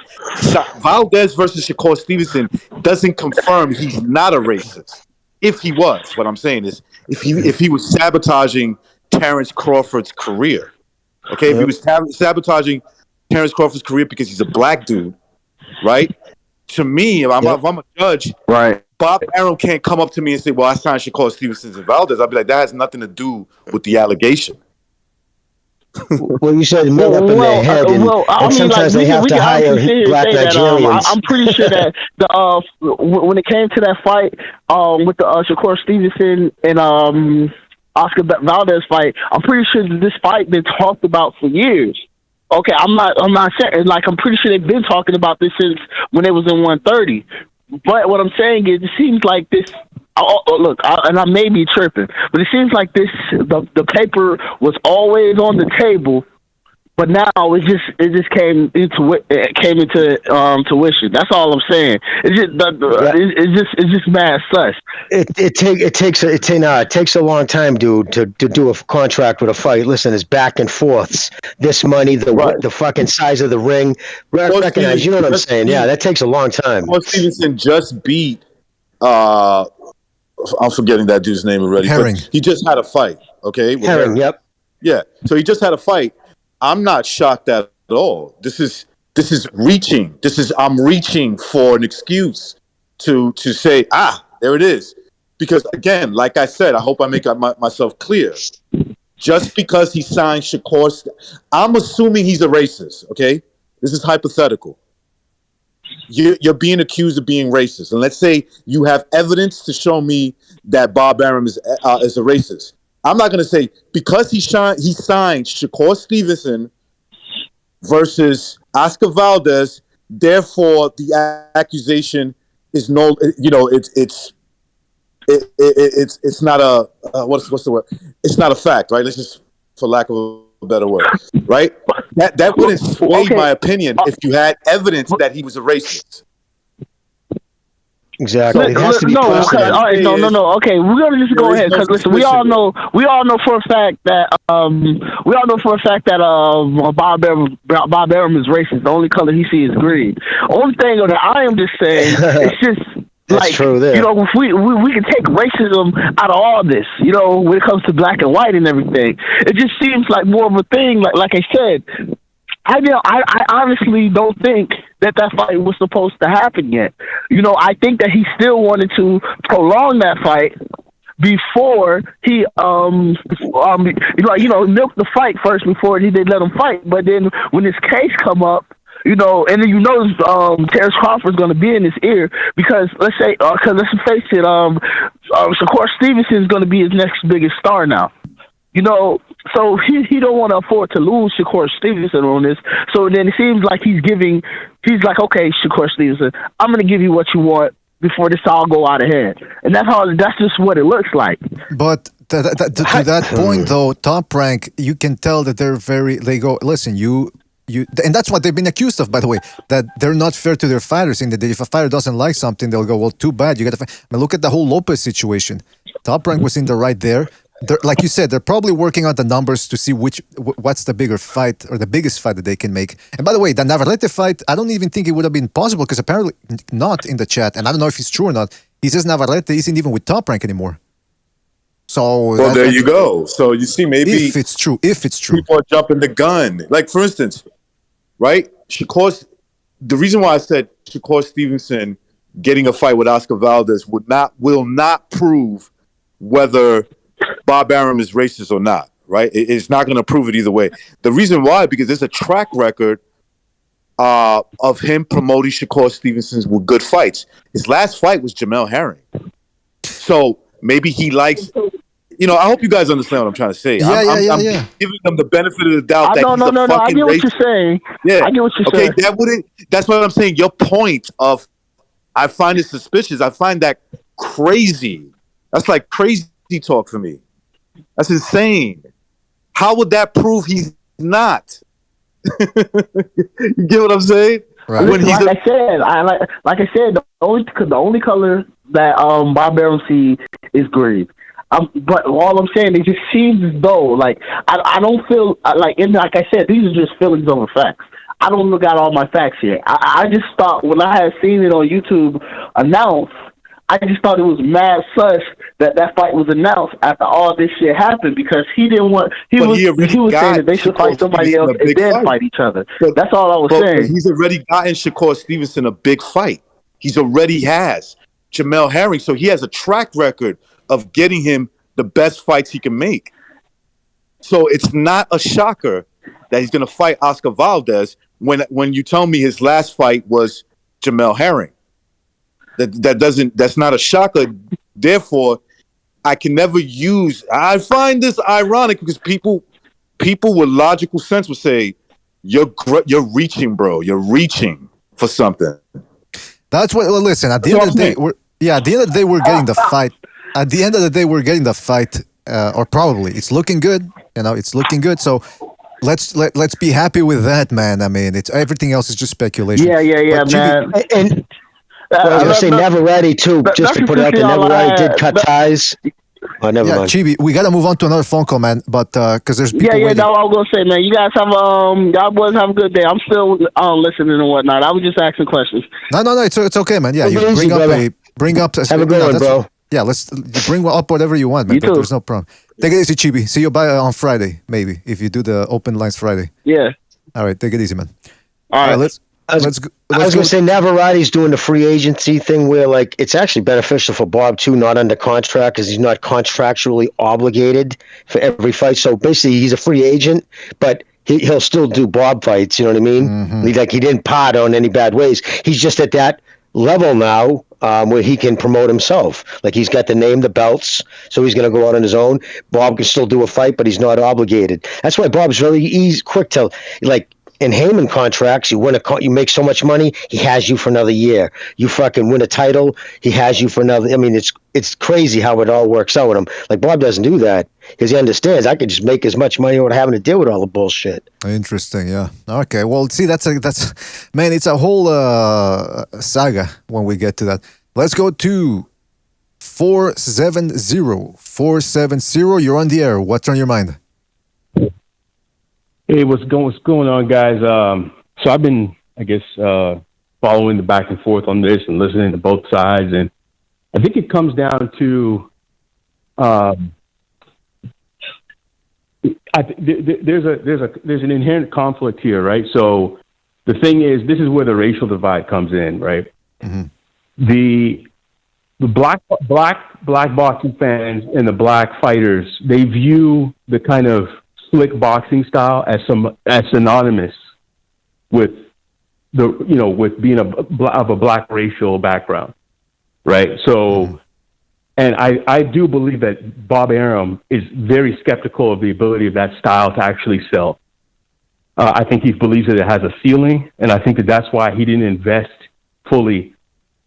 Valdez versus Shakur Stevenson doesn't confirm he's not a racist. If he was, what I'm saying is, if he was sabotaging Terrence Crawford's career. Okay, if he was sabotaging Terrence Crawford's career because he's a black dude, right? To me, if I'm a judge, right? Bob Arum can't come up to me and say, well, I signed Shakur Stevenson and Valdez. I'll be like, that has nothing to do with the allegation. Well, you said made up in their head, and sometimes they have to hire black Nigerians. I'm pretty sure that when it came to that fight with the Shakur Stevenson and Oscar Valdez fight, I'm pretty sure that this fight been talked about for years. Okay, I'm not saying, like, I'm pretty sure they've been talking about this since when it was in 130. But what I'm saying is, it seems like this. Look, and I may be tripping, but it seems like this. The paper was always on the table, but now it just came into tuition. That's all I'm saying. It's just mad sus. It takes a long time, dude, to do a contract with a fight. Listen, it's back and forths. This money, the fucking size of the ring. Recognize, you know what I'm saying? Yeah, that takes a long time. Paul Stevenson just beat. I'm forgetting that dude's name already. Herring. But he just had a fight. Okay, Herring. Yep. Yeah. So he just had a fight. I'm not shocked at all. This is reaching. I'm reaching for an excuse. to say, there it is. Because again, like I said, I hope I make myself clear. Just because he signed Shakur, I'm assuming he's a racist. Okay, this is hypothetical. You're being accused of being racist, and let's say you have evidence to show me that Bob Arum is a racist. I'm not going to say because he signed Shakur Stevenson versus Oscar Valdez. Therefore, the accusation is no. It's not a what's the word? It's not a fact, right? Let's just, for lack of a better word, right? That wouldn't sway my opinion if you had evidence that he was a racist. Exactly. It has to be no. Okay, we're gonna just go ahead because listen, we all know for a fact that Bob Arum is racist. The only color he sees is green. Only thing that I am just saying, it's just. That's true there. If we can take racism out of all this, when it comes to black and white and everything, it just seems like more of a thing. Like I said, I honestly don't think that fight was supposed to happen yet. I think that he still wanted to prolong that fight before he milked the fight first before he did let him fight. But then when this case come up, and then Terrence Crawford's going to be in his ear because let's face it, Shakur Stevenson is going to be his next biggest star now. So he don't want to afford to lose Shakur Stevenson on this. So then it seems like he's like, okay, Shakur Stevenson, I'm going to give you what you want before this all go out of hand. And that's just what it looks like. But to that point, though, Top Rank, you can tell that they go, listen, you, and that's what they've been accused of, by the way, that they're not fair to their fighters. In that if a fighter doesn't like something, they'll go, well, too bad. You got to. I mean, look at the whole Lopez situation. Top Rank was in the right there. Like you said, they're probably working on the numbers to see what's the bigger fight or the biggest fight that they can make. And by the way, the Navarrete fight, I don't even think it would have been possible because apparently not in the chat, and I don't know if it's true or not. He says Navarrete isn't even with Top Rank anymore. So well, there you go. So you see, maybe if it's true, people are jumping the gun. Like for instance, right? The reason why I said Shakur Stevenson getting a fight with Oscar Valdez will not prove whether Bob Arum is racist or not, right? It's not going to prove it either way. The reason why, because there's a track record of him promoting Shakur Stevenson with good fights. His last fight was Jamel Herring. So maybe he likes, I hope you guys understand what I'm trying to say. I'm giving them the benefit of the doubt that he's a fucking I get what racist. you're saying. Yeah. I get what you're saying. Okay, that's what I'm saying. Your point of, I find it suspicious. I find that crazy. That's like crazy talk for me. That's insane. How would that prove he's not? You get what I'm saying? Right. Like I said, the only color that Bob Arum sees is green. But all I'm saying, it just seems as though, like, I don't feel like I said, these are just feelings over facts. I don't look at all my facts here. I just thought when I had seen it on YouTube announced, I just thought it was mad sus that fight was announced after all this shit happened because he didn't want. He was saying that they should fight somebody else and then fight each other. That's all I was saying. He's already gotten Shakur Stevenson a big fight. He's already has Jamel Herring, so he has a track record of getting him the best fights he can make. So it's not a shocker that he's going to fight Oscar Valdez when you tell me his last fight was Jamel Herring. That's not a shocker. Therefore, I can never use. I find this ironic because people with logical sense would say, "You're reaching, bro. You're reaching for something." That's what. Well, listen. At the end of the day, at the end of the day, we're getting the fight. At the end of the day, we're getting the fight, or probably it's looking good. It's looking good. So let's be happy with that, man. I mean, it's everything else is just speculation. Yeah, man. And I was going to say Navarrete, too, just to put it out there. Navarrete did cut ties. Oh, never mind. Chibi, we got to move on to another phone call, man, but because there's people waiting. No, I was going to say, man, you guys have, y'all boys have a good day. I'm still listening and whatnot. I was just asking questions. No, it's okay, man. Yeah, you bring up. Have a good one, bro. Yeah, let's bring up whatever you want, man. You too. There's no problem. Take it easy, Chibi. See you on Friday, maybe, if you do the open lines Friday. Yeah. All right, take it easy, man. All right. I was going to say Navarreti's doing the free agency thing where, like, it's actually beneficial for Bob too, not under contract because he's not contractually obligated for every fight. So basically, he's a free agent, but he'll still do Bob fights. You know what I mean? Mm-hmm. He didn't part on any bad ways. He's just at that level now where he can promote himself. Like, he's got the name, the belts, so he's going to go out on his own. Bob can still do a fight, but he's not obligated. That's why Bob's really quick to, like, in Heyman contracts, you make so much money, he has you for another year. You fucking win a title, he has you for another. I mean, it's crazy how it all works out with him. Like, Bob doesn't do that because he understands I could just make as much money without having to deal with all the bullshit. Interesting, yeah. Okay, well, see, that's man, it's a whole saga when we get to that. Let's go to 470. 470, you're on the air. What's on your mind? Hey, what's going on, guys? So I've been, I guess, following the back and forth on this and listening to both sides, and I think it comes down to there's an inherent conflict here, right? So the thing is, this is where the racial divide comes in, right? Mm-hmm. The black boxing fans and the black fighters, they view the kind of slick boxing style as synonymous with with being of a black racial background, right? So, and I do believe that Bob Arum is very skeptical of the ability of that style to actually sell. I think he believes that it has a ceiling, and I think that that's why he didn't invest fully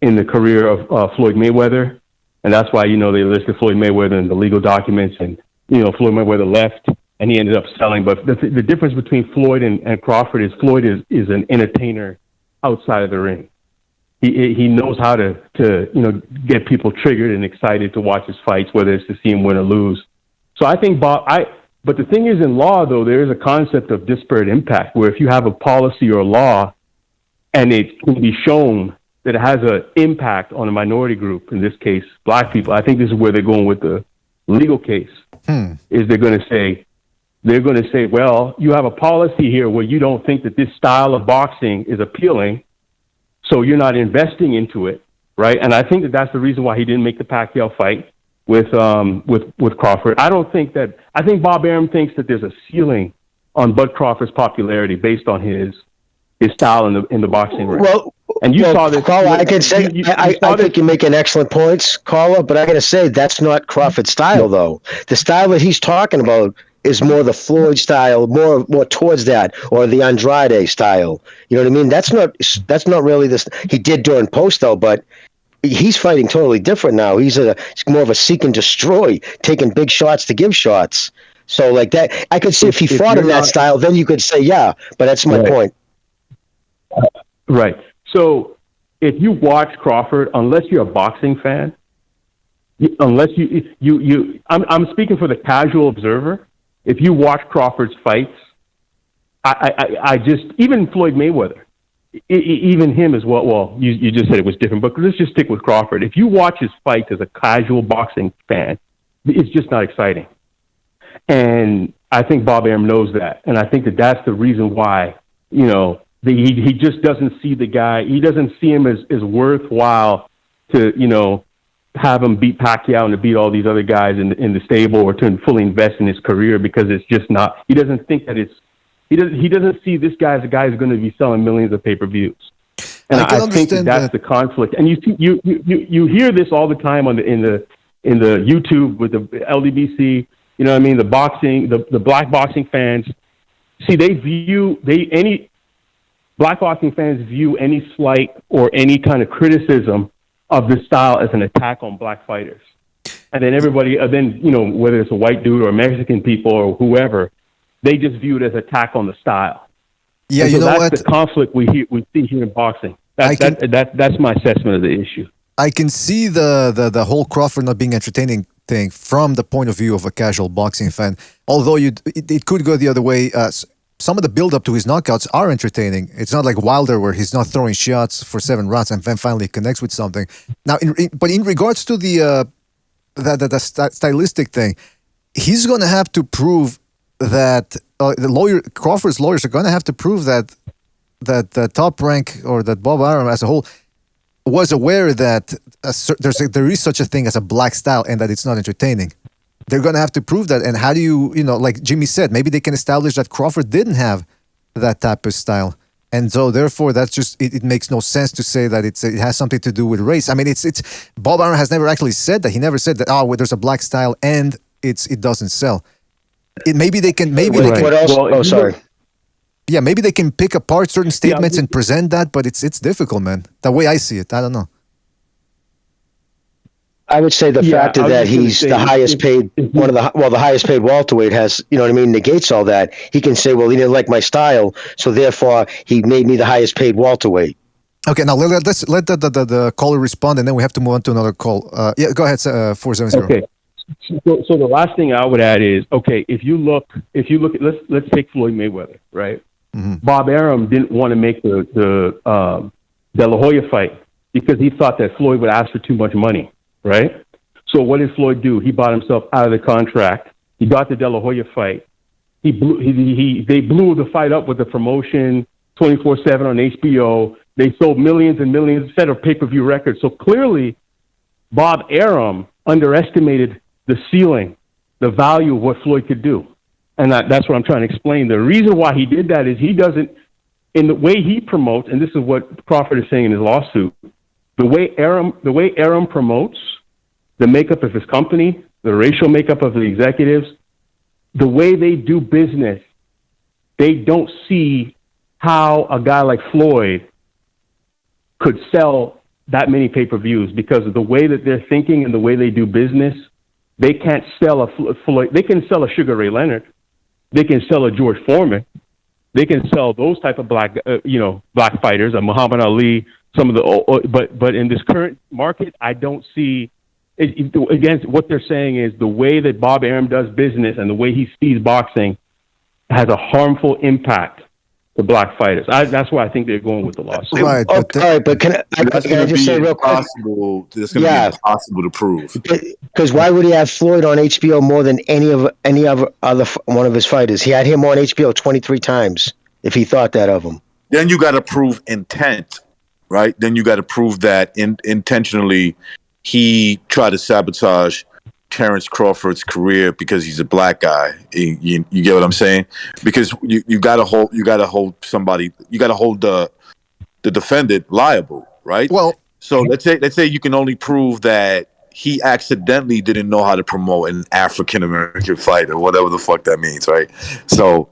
in the career of Floyd Mayweather, and that's why they listed Floyd Mayweather in the legal documents, and Floyd Mayweather left. And he ended up selling. But the difference between Floyd and Crawford is Floyd is an entertainer outside of the ring. He knows how to get people triggered and excited to watch his fights, whether it's to see him win or lose. So I think but the thing is, in law, though, there is a concept of disparate impact, where if you have a policy or a law and it can be shown that it has an impact on a minority group, in this case, black people, I think this is where they're going with the legal case, is they're going to say, well, you have a policy here where you don't think that this style of boxing is appealing, so you're not investing into it, right? And I think that that's the reason why he didn't make the Pacquiao fight with Crawford. I think Bob Arum thinks that there's a ceiling on Bud Crawford's popularity based on his style in the boxing ring. And you saw this. Caller, I can say I think you make an excellent points, Caller, but I got to say that's not Crawford's style, though. The style that he's talking about is more the Floyd style, more towards that, or the Andrade style. You know what I mean? That's not really this. He did during post though, but he's fighting totally different now. He's more of a seek and destroy, taking big shots to give shots. So like that, I could see if he fought in that style, then you could say yeah. But that's my point. Right. So if you watch Crawford, unless you're a boxing fan, unless I'm speaking for the casual observer. If you watch Crawford's fights, I just, even Floyd Mayweather, even him as well. Well, you just said it was different, but let's just stick with Crawford. If you watch his fights as a casual boxing fan, it's just not exciting. And I think Bob Arum knows that, and I think that that's the reason why he just doesn't see the guy. He doesn't see him as worthwhile to have him beat Pacquiao and to beat all these other guys in the stable, or to fully invest in his career, because it's just not. He doesn't think that he doesn't see this guy as a guy who's going to be selling millions of pay-per-views. And I think that's the conflict. And you hear this all the time in the YouTube with the LDBC. You know what I mean? The black boxing fans. See, any black boxing fans view any slight or any kind of criticism of this style as an attack on black fighters. And then everybody, whether it's a white dude or Mexican people or whoever, they just view it as attack on the style. Yeah, and so that's the conflict we see here in boxing. That's my assessment of the issue. I can see the whole Crawford not being entertaining thing from the point of view of a casual boxing fan. Although it could go the other way. Some of the build-up to his knockouts are entertaining. It's not like Wilder, where he's not throwing shots for 7 rounds and then finally connects with something. Now, but in regards to the stylistic thing, he's going to have to prove that Crawford's lawyers are going to have to prove that the top rank or that Bob Arum as a whole was aware that there is such a thing as a black style and that it's not entertaining. They're going to have to prove that. And how do you like Jimmy said, maybe they can establish that Crawford didn't have that type of style. And so therefore that's just, it makes no sense to say that it has something to do with race. I mean, it's Bob Arum has never actually said that. He never said that, there's a black style and it doesn't sell. Maybe they can, what else? Well, sorry. Yeah, maybe they can pick apart certain statements and present that, but it's difficult, man. The way I see it, I don't know. I would say the fact that he's the highest paid, the highest paid welterweight has, negates all that. He can say, well, he didn't like my style, so therefore he made me the highest paid welterweight. Okay, now let's let the caller respond, and then we have to move on to another call. Yeah, go ahead, 470. Okay. So the last thing I would add is, okay, if you look at, let's take Floyd Mayweather, right? Mm-hmm. Bob Arum didn't want to make the De La Hoya fight because he thought that Floyd would ask for too much money, right? So what did Floyd do? He bought himself out of the contract. He got the De La Hoya fight. They blew the fight up with the promotion 24/7 on HBO. They sold millions and millions, set of pay-per-view records. So clearly, Bob Arum underestimated the ceiling, the value of what Floyd could do. And that's what I'm trying to explain. The reason why he did that is he doesn't, in the way he promotes, and this is what Crawford is saying in his lawsuit, the way Arum promotes the makeup of his company, the racial makeup of the executives, the way they do business, they don't see how a guy like Floyd could sell that many pay-per-views because of the way that they're thinking and the way they do business. They can't sell a Floyd. They can sell a Sugar Ray Leonard. They can sell a George Foreman. They can sell those type of black fighters, a Muhammad Ali. Some of the, but in this current market, I don't see. Again, what they're saying is the way that Bob Arum does business and the way he sees boxing has a harmful impact to black fighters. That's why I think they're going with the lawsuit. Right, all right, but can I just say real quick? It's going to be impossible to prove. Because why would he have Floyd on HBO more than any other one of his fighters? He had him on HBO 23 times. If he thought that of him, then you got to prove intent, right? Then you got to prove that intentionally he tried to sabotage Terrence Crawford's career because he's a black guy. You get what I'm saying? Because you got to hold the defendant liable, right? Well, so let's say you can only prove that he accidentally didn't know how to promote an African American fight or whatever the fuck that means, right? So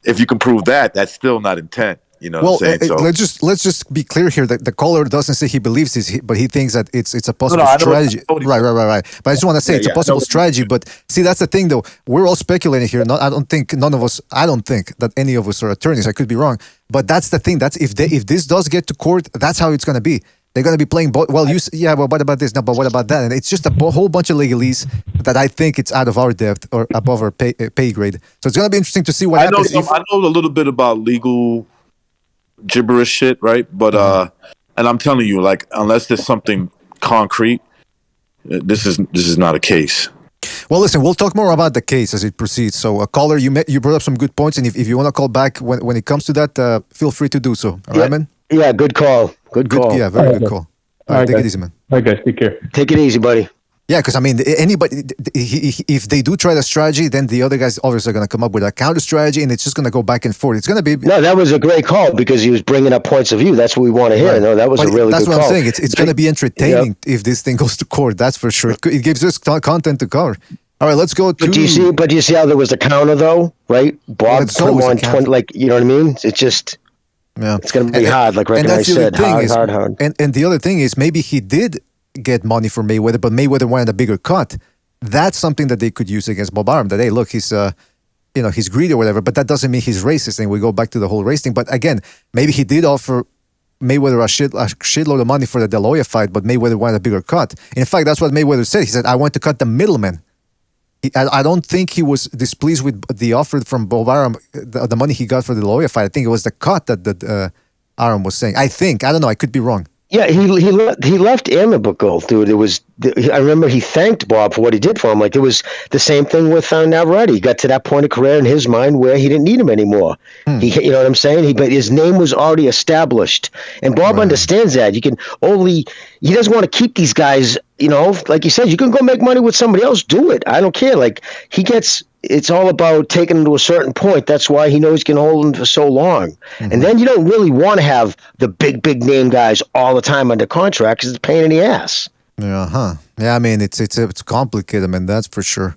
if you can prove that, that's still not intent. You know what I'm saying? So, let's just be clear here that the caller doesn't say he believes this, but he thinks that it's a possible strategy. Right. But I just want to say it's a possible strategy. But see, that's the thing, though. We're all speculating here. I don't think that any of us are attorneys. I could be wrong. But that's the thing. That's if this does get to court, that's how it's going to be. They're going to be playing. But what about this? No, but what about that? And it's just a whole bunch of legalese that I think it's out of our depth or above our pay grade. So it's going to be interesting to see what happens. I know a little bit about legal gibberish shit, right? But and I'm telling you, like, unless there's something concrete, this is not a case. Well, listen, we'll talk more about the case as it proceeds. So, caller, you brought up some good points, and if you want to call back when it comes to that, feel free to do so. All right, man? Yeah, good call. Good call. Yeah, very good call. All right, take it easy, man. All right, guys, take care. Take it easy, buddy. Yeah, because I mean, anybody, if they do try the strategy, then the other guys obviously are going to come up with a counter strategy, and it's just going to go back and forth. It's going to be that was a great call because he was bringing up points of view. That's what we want to hear. Right. No, that was a really good call. That's what I'm saying. It's going to be entertaining if this thing goes to court. That's for sure. It gives us content to cover. All right, let's go to. But do you see how there was a counter though, right? Bob put him on 20, like, you know what I mean? It's just. Yeah, it's going to be hard, like I said, hard. And the other thing is, maybe he did get money for Mayweather, but Mayweather wanted a bigger cut. That's something that they could use against Bob Arum. That, hey, look, he's greedy or whatever, but that doesn't mean he's racist. And we go back to the whole race thing. But again, maybe he did offer Mayweather a shitload of money for the De La Hoya fight, but Mayweather wanted a bigger cut. In fact, that's what Mayweather said. He said, "I want to cut the middleman." I don't think he was displeased with the offer from Bob Arum, the money he got for the De La Hoya fight. I think it was the cut that Arum was saying. I don't know. I could be wrong. Yeah, he left amicable, dude. I remember he thanked Bob for what he did for him. Like, it was the same thing with Navarrete. He got to that point of career in his mind where he didn't need him anymore. You know what I'm saying? But his name was already established, and Bob understands that. He doesn't want to keep these guys. You know, like you said, you can go make money with somebody else. Do it. I don't care. Like, it's all about taking him to a certain point. That's why he knows he can hold him for so long. And then you don't really want to have the big name guys all the time under contract because it's a pain in the ass. Yeah, I mean, it's complicated, man. That's for sure.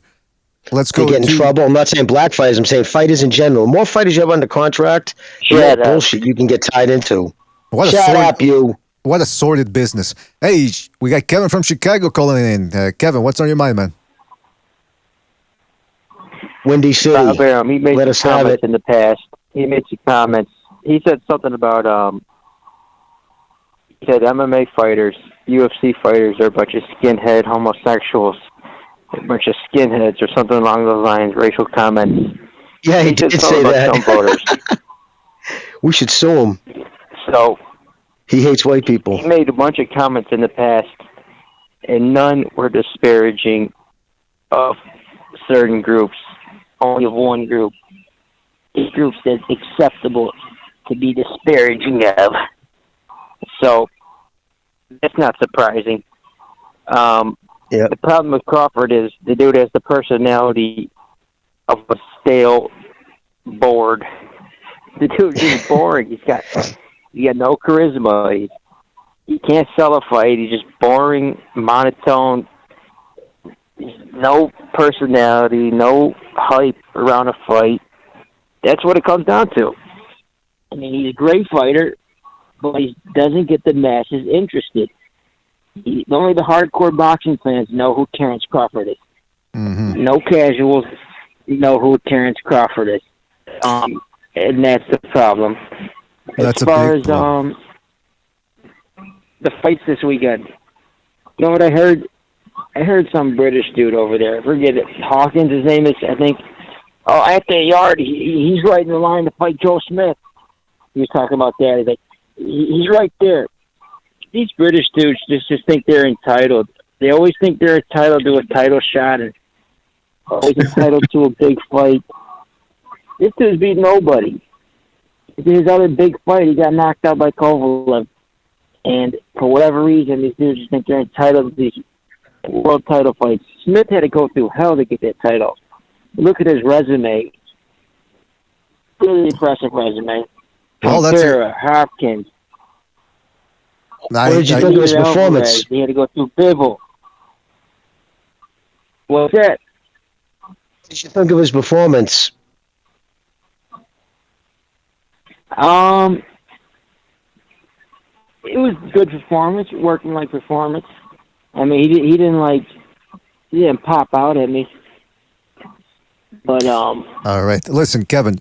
Let's go. They get in trouble. I'm not saying black fighters. I'm saying fighters in general. The more fighters you have under contract, the more bullshit you can get tied into. Shut up, you. What a sordid business. Hey, we got Kevin from Chicago calling in. Kevin, what's on your mind, man? Windy City. He made some comments in the past. He made some comments. He said something about, he said MMA fighters, UFC fighters are a bunch of skinhead homosexuals, a bunch of skinheads or something along those lines, racial comments. Yeah, he did say that. Some voters. We should sue him. So he hates white people. He made a bunch of comments in the past, and none were disparaging of certain groups. Only of one group. This group that's acceptable to be disparaging of. So that's not surprising. The problem with Crawford is the dude has the personality of a stale board. The dude's just boring. He got no charisma. He can't sell a fight. He's just boring, monotone. No personality, no hype around a fight. That's what it comes down to. I mean, he's a great fighter, but he doesn't get the masses interested. Only the hardcore boxing fans know who Terrence Crawford is. No casuals know who Terrence Crawford is. And that's the problem. As far as the fights this weekend, you know what I heard? I heard some British dude over there. I forget it. Hawkins, his name is, I think. Oh, Anthony Yard. He's right in the line to fight Joe Smith. He was talking about that. He's like, he's right there. These British dudes just think they're entitled. They always think they're entitled to a title shot and always entitled to a big fight. This dude's beat nobody. His other big fight, he got knocked out by Kovalev. And for whatever reason, these dudes just think they're entitled to these world title fights. Smith had to go through hell to get that title. Look at his resume. Really impressive resume. Pantera, Hopkins. What did you think of his performance? He had to go through Bivol. What's that? What did you think of his performance? It was good performance, working like performance. I mean, he didn't pop out at me. But all right, listen, Kevin,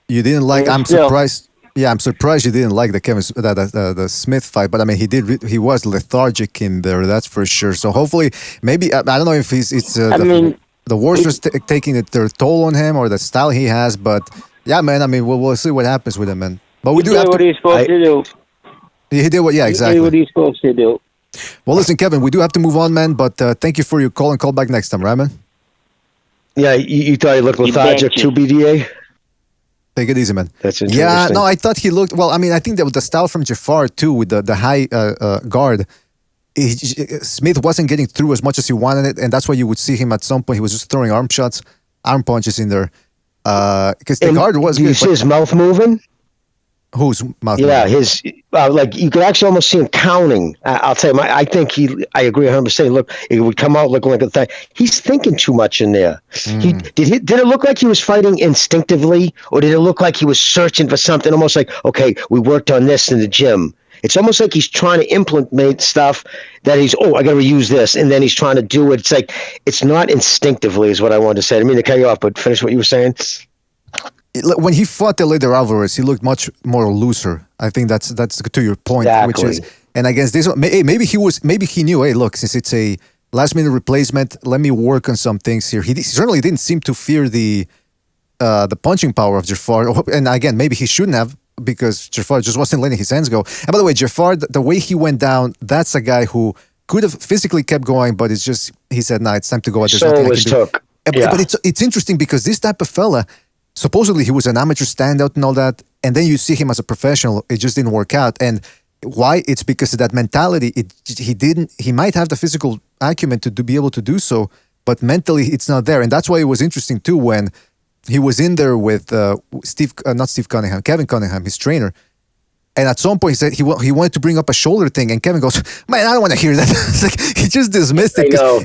you didn't like. I'm surprised. Yeah, I'm surprised you didn't like the Smith fight. But I mean, he was lethargic in there. That's for sure. So hopefully, maybe I don't know if the wars are taking their toll on him or the style he has. But yeah, man. I mean, we'll see what happens with him, man. But we do have what he's supposed to do. He did what? Yeah, exactly. He did what he's supposed to do. Well, listen, Kevin, we do have to move on, man. But thank you for your call and call back next time, right, man? Yeah, you thought he looked lethargic too, BDA? Take it easy, man. That's interesting. Yeah, no, I thought he looked well. I mean, I think that with the style from Jafar too, with the high guard, Smith wasn't getting through as much as he wanted it, and that's why you would see him at some point. He was just throwing arm punches in there, because the guard was. Do you see his mouth moving? Whose mouth? Yeah, his like you could actually almost see him counting. I'll tell you, I think I agree 100%. Look, it would come out looking like a thing. He's thinking too much in there. Did it look like he was fighting instinctively, or did it look like he was searching for something? Almost like, okay, we worked on this in the gym. It's almost like he's trying to implement stuff that I got to reuse this, and then he's trying to do it. It's like it's not instinctively, is what I wanted to say. I didn't mean to cut you off, but finish what you were saying. When he fought Eleider Alvarez, he looked much more looser. I think that's to your point, exactly. Which is, and against this one, maybe he knew, hey, look, since it's a last minute replacement, let me work on some things here. He certainly didn't seem to fear the punching power of Jafar, and again, maybe he shouldn't have. because Jafar just wasn't letting his hands go. And by the way, Jafar, the way he went down, that's a guy who could have physically kept going, but it's just, he said, nah, it's time to go. There's nothing I can do. Took. Yeah. But it's interesting because this type of fella, supposedly he was an amateur standout and all that, and then you see him as a professional, it just didn't work out. And why? It's because of that mentality. He might have the physical acumen to be able to do so, but mentally it's not there. And that's why it was interesting too when he was in there with Kevin Cunningham, his trainer. And at some point he said he wanted to bring up a shoulder thing, and Kevin goes, "Man, I don't want to hear that." It's like he just dismissed it. I know.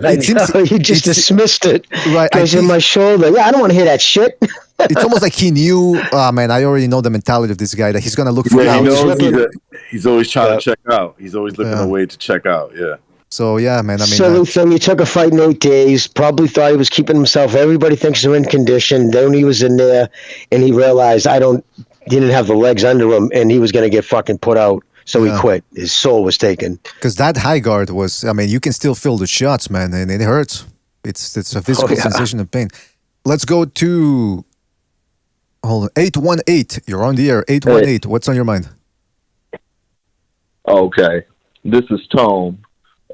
He just dismissed it. Right. Goes in my shoulder. Yeah, I don't want to hear that shit. It's almost like he knew, man, I already know the mentality of this guy, that he's going to look for out. He's always trying to check out. He's always looking a way to check out. Yeah. So, yeah, man. I mean, silly thing. He took a fight in 8 days. Probably thought he was keeping himself. Everybody thinks they're in condition. Then he was in there, and he realized he didn't have the legs under him, and he was going to get fucking put out. So he quit. His soul was taken. Because that high guard was, I mean, you can still feel the shots, man, and it hurts. It's a physical sensation of pain. Let's go to 818. You're on the air. 818. Hey. What's on your mind? Okay. This is Tone.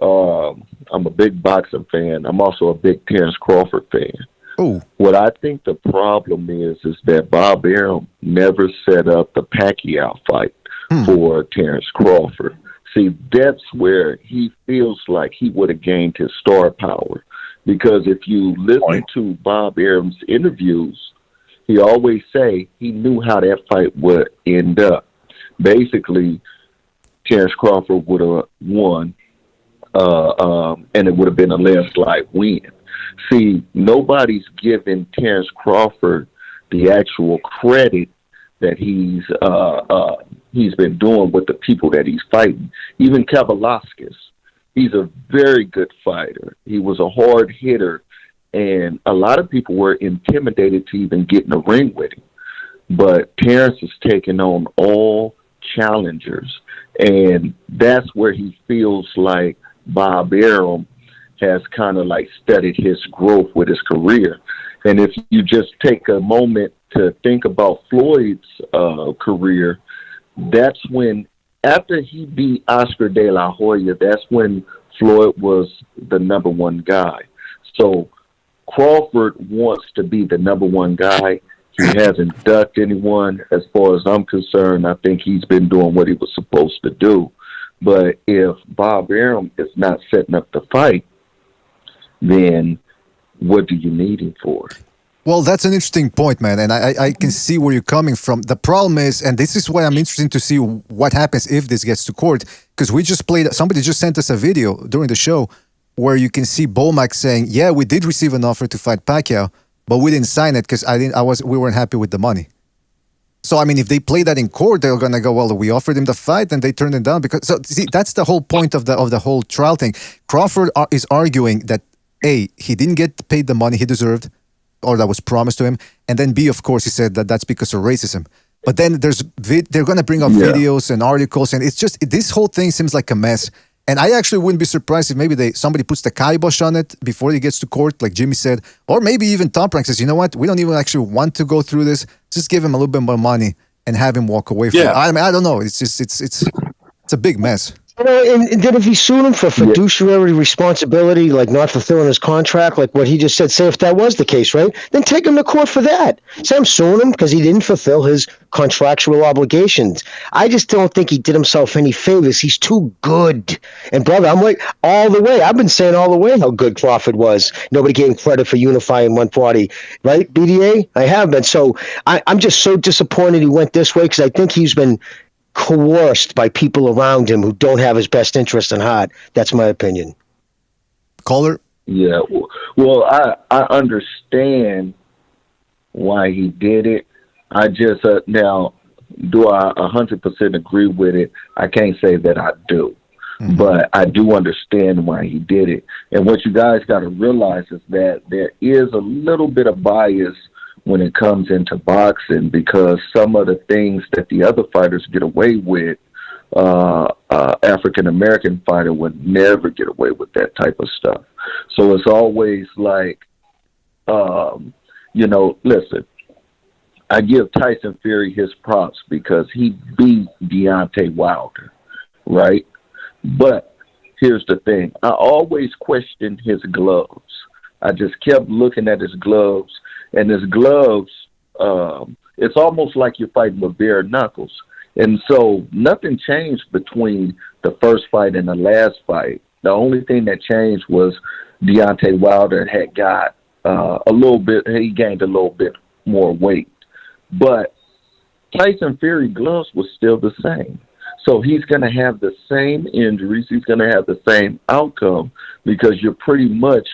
I'm a big boxing fan. I'm also a big Terrence Crawford fan. Oh. What I think the problem is that Bob Arum never set up the Pacquiao fight for Terrence Crawford. See, that's where he feels like he would have gained his star power. Because if you listen to Bob Arum's interviews, he always say he knew how that fight would end up. Basically, Terrence Crawford would have won, and it would have been a landslide win. See, nobody's giving Terrence Crawford the actual credit that he's been doing with the people that he's fighting. Even Kavaliauskas, he's a very good fighter. He was a hard hitter, and a lot of people were intimidated to even get in the ring with him. But Terrence is taking on all challengers, and that's where he feels like Bob Arum has kind of like studied his growth with his career. And if you just take a moment to think about Floyd's career, that's when, after he beat Oscar De La Hoya, that's when Floyd was the number one guy. So Crawford wants to be the number one guy. He hasn't ducked anyone. As far as I'm concerned, I think he's been doing what he was supposed to do. But if Bob Arum is not setting up the fight, then what do you need him for? Well, that's an interesting point, man, and I can see where you're coming from. The problem is, and this is why I'm interested to see what happens if this gets to court, because somebody just sent us a video during the show where you can see Bomac saying, yeah, we did receive an offer to fight Pacquiao, but we didn't sign it because we weren't happy with the money. So, I mean, if they play that in court, they're going to go, well, we offered him the fight and they turned it down. So, see, that's the whole point of the whole trial thing. Crawford is arguing that, A, he didn't get paid the money he deserved, or that was promised to him, and then B, of course, he said that that's because of racism. But then they're going to bring up videos and articles, and it's just, this whole thing seems like a mess. And I actually wouldn't be surprised if maybe somebody puts the kibosh on it before he gets to court, like Jimmy said, or maybe even Top Rank says, you know what, we don't even actually want to go through this. Just give him a little bit more money and have him walk away from it. I mean, I don't know. It's just, it's a big mess. You know, and then if he sued him for fiduciary responsibility, like not fulfilling his contract, like what he just said, say if that was the case, right? Then take him to court for that. Say I'm suing him because he didn't fulfill his contractual obligations. I just don't think he did himself any favors. He's too good. And brother, I'm like all the way. I've been saying all the way how good Crawford was. Nobody gave him credit for unifying 140, right? BDA? I have been. So I'm just so disappointed he went this way because I think he's been coerced by people around him who don't have his best interest in heart. That's my opinion. Caller? Yeah. Well, I understand why he did it. I just, now, do I 100% agree with it? I can't say that I do. Mm-hmm. But I do understand why he did it. And what you guys got to realize is that there is a little bit of bias when it comes into boxing, because some of the things that the other fighters get away with, African-American fighter would never get away with that type of stuff. So it's always like, listen, I give Tyson Fury his props because he beat Deontay Wilder, right? But here's the thing. I always questioned his gloves. I just kept looking at his gloves, and his gloves, it's almost like you're fighting with bare knuckles. And so nothing changed between the first fight and the last fight. The only thing that changed was Deontay Wilder had got he gained a little bit more weight. But Tyson Fury gloves was still the same. So he's going to have the same injuries. He's going to have the same outcome because you're pretty much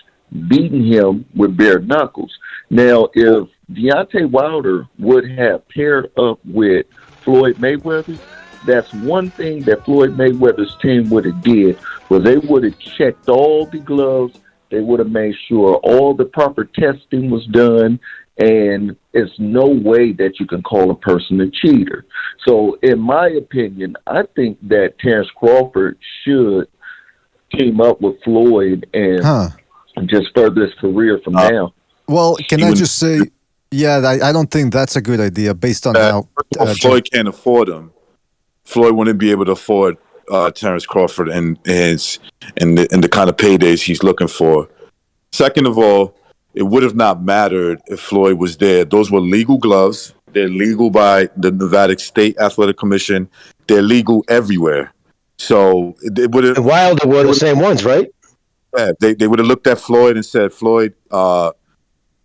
beating him with bare knuckles. Now, if Deontay Wilder would have paired up with Floyd Mayweather, that's one thing that Floyd Mayweather's team would have did, was they would have checked all the gloves. They would have made sure all the proper testing was done, and it's no way that you can call a person a cheater. So in my opinion, I think that Terrence Crawford should team up with Floyd and just further his career from now. Well, can I just say, I don't think that's a good idea based on how Floyd can't afford him. Floyd wouldn't be able to afford Terrence Crawford and the kind of paydays he's looking for. Second of all, it would have not mattered if Floyd was there. Those were legal gloves. They're legal by the Nevada State Athletic Commission. They're legal everywhere. So it would have. And Wilder were the same ones, right? Yeah, they would have looked at Floyd and said, Floyd,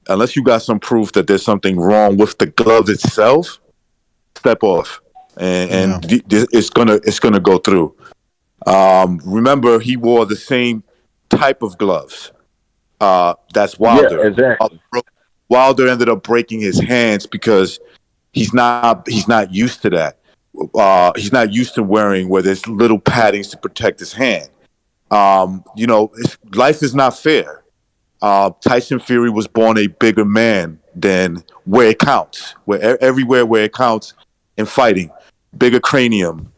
unless you got some proof that there's something wrong with the glove itself, step off, and it's gonna go through. Remember, he wore the same type of gloves. That's Wilder. Yeah, exactly. Wilder ended up breaking his hands because he's not used to that. He's not used to wearing where there's little paddings to protect his hand. Life is not fair. Tyson Fury was born a bigger man than where it counts. Everywhere where it counts in fighting, bigger cranium,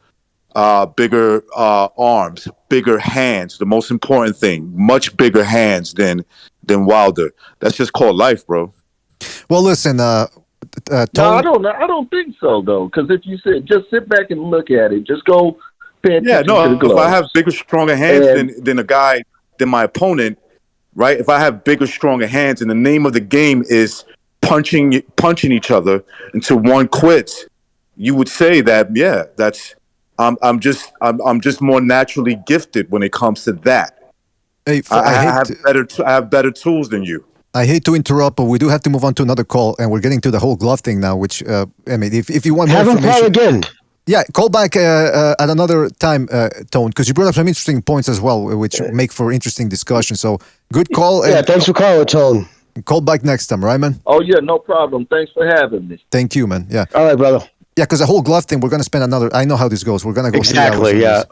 bigger arms, bigger hands. The most important thing, much bigger hands than Wilder. That's just called life, bro. Well, listen. No, I don't think so though. Because if you just sit back and look at it, just go pay attention to the gloves. If I have bigger, stronger hands than my opponent, right? If I have bigger, stronger hands, and the name of the game is punching each other until one quits, you would say that, that's I'm just more naturally gifted when it comes to that. Hey, I have better tools than you. I hate to interrupt, but we do have to move on to another call, and we're getting to the whole glove thing now. Which if you want more have him information, call again. Yeah, call back at another time, Tone, because you brought up some interesting points as well, which make for interesting discussion. So good call. Thanks for calling, Tone. Call back next time, right, man? Oh yeah, no problem. Thanks for having me. Thank you, man. Yeah. All right, brother. Yeah, because the whole glove thing, we're going to spend another. I know how this goes. We're going to go exactly. Yeah.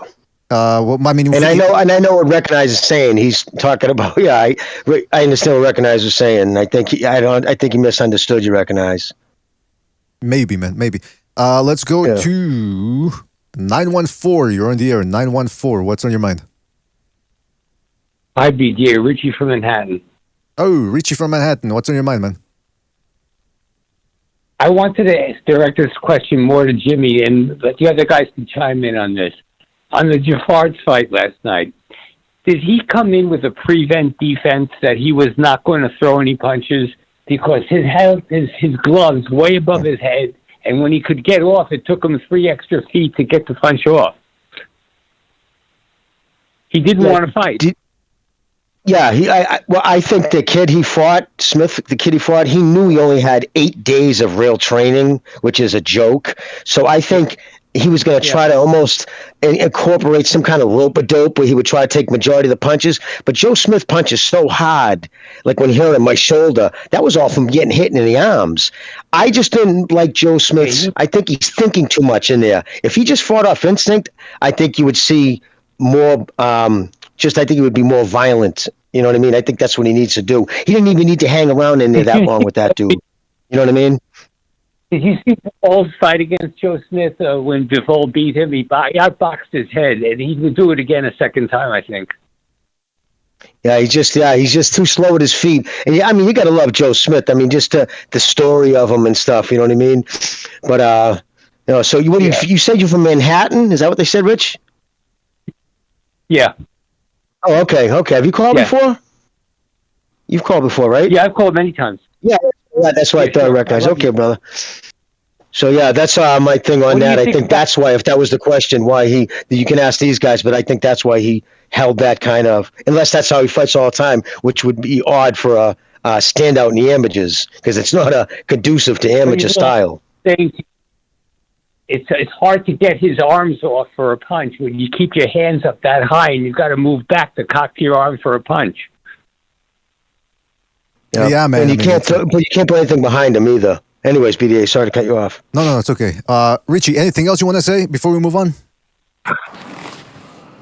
I know what Recognize is saying. He's talking about. Yeah, I understand what Recognize is saying. I think he misunderstood you, Recognize. Maybe, man. Maybe. Let's go to 914. You're on the air. 914. What's on your mind? Hi, BJ. Richie from Manhattan. Oh, Richie from Manhattan. What's on your mind, man? I wanted to direct this question more to Jimmy, and let the other guys can chime in on this. On the Jafar's fight last night, did he come in with a prevent defense that he was not going to throw any punches because his gloves way above his head, and when he could get off, it took him 3 extra feet to get the punch off? He didn't want to fight. I think the kid he fought, Smith, he knew he only had 8 days of real training, which is a joke. So I think he was going to try to almost incorporate some kind of rope-a-dope where he would try to take majority of the punches. But Joe Smith punches so hard, like when he hit him my shoulder, that was all from getting hit in the arms. I just didn't like Joe Smith's. I think he's thinking too much in there. If he just fought off instinct, I think you would see more. I think he would be more violent. You know what I mean? I think that's what he needs to do. He didn't even need to hang around in there that long with that dude. You know what I mean? Did you see Bivol's fight against Joe Smith when Bivol beat him? He outboxed his head, and he would do it again a second time, I think. Yeah, he's just too slow with his feet. And I mean, you got to love Joe Smith. I mean, just the story of him and stuff. You know what I mean? But so you said you're from Manhattan? Is that what they said, Rich? Yeah. Oh, okay. Have you called before? You've called before, right? Yeah, I've called many times. Yeah, that's why I thought I recognized. Okay, brother. So yeah, that's my thing on that. I think that's why, if that was the question, why you can ask these guys, but I think that's why he held that kind of, unless that's how he fights all the time, which would be odd for a standout in the amateurs, because it's not conducive to amateur style. It's hard to get his arms off for a punch when you keep your hands up that high and you've got to move back to cock your arm for a punch. Yeah, man. And you can't put anything behind him either. Anyways, BDA, sorry to cut you off. No, it's okay. Richie, anything else you want to say before we move on?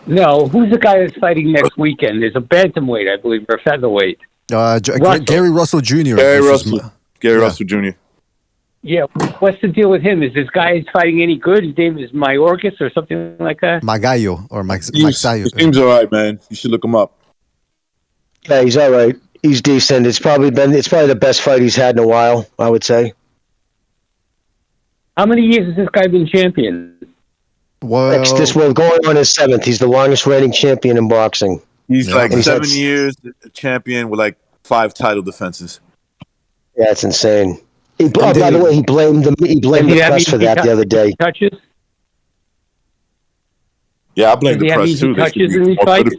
No, who's the guy that's fighting next weekend? There's a bantamweight, I believe, or a featherweight. Gary Russell Jr. Gary Russell Jr. Yeah, what's the deal with him? Is this guy fighting any good? His name is Mayorkas or something like that? Magayo or Magsayo. He seems all right, man. You should look him up. Yeah, he's all right. He's decent. It's probably the best fight he's had in a while, I would say. How many years has this guy been champion? Well, going on his 7th. He's the longest reigning champion in boxing. He's 7 years champion with 5 title defenses. Yeah, it's insane. By the way, he blamed the press for that the other day. Touches? Yeah, I blame the press too. Touches in these fights?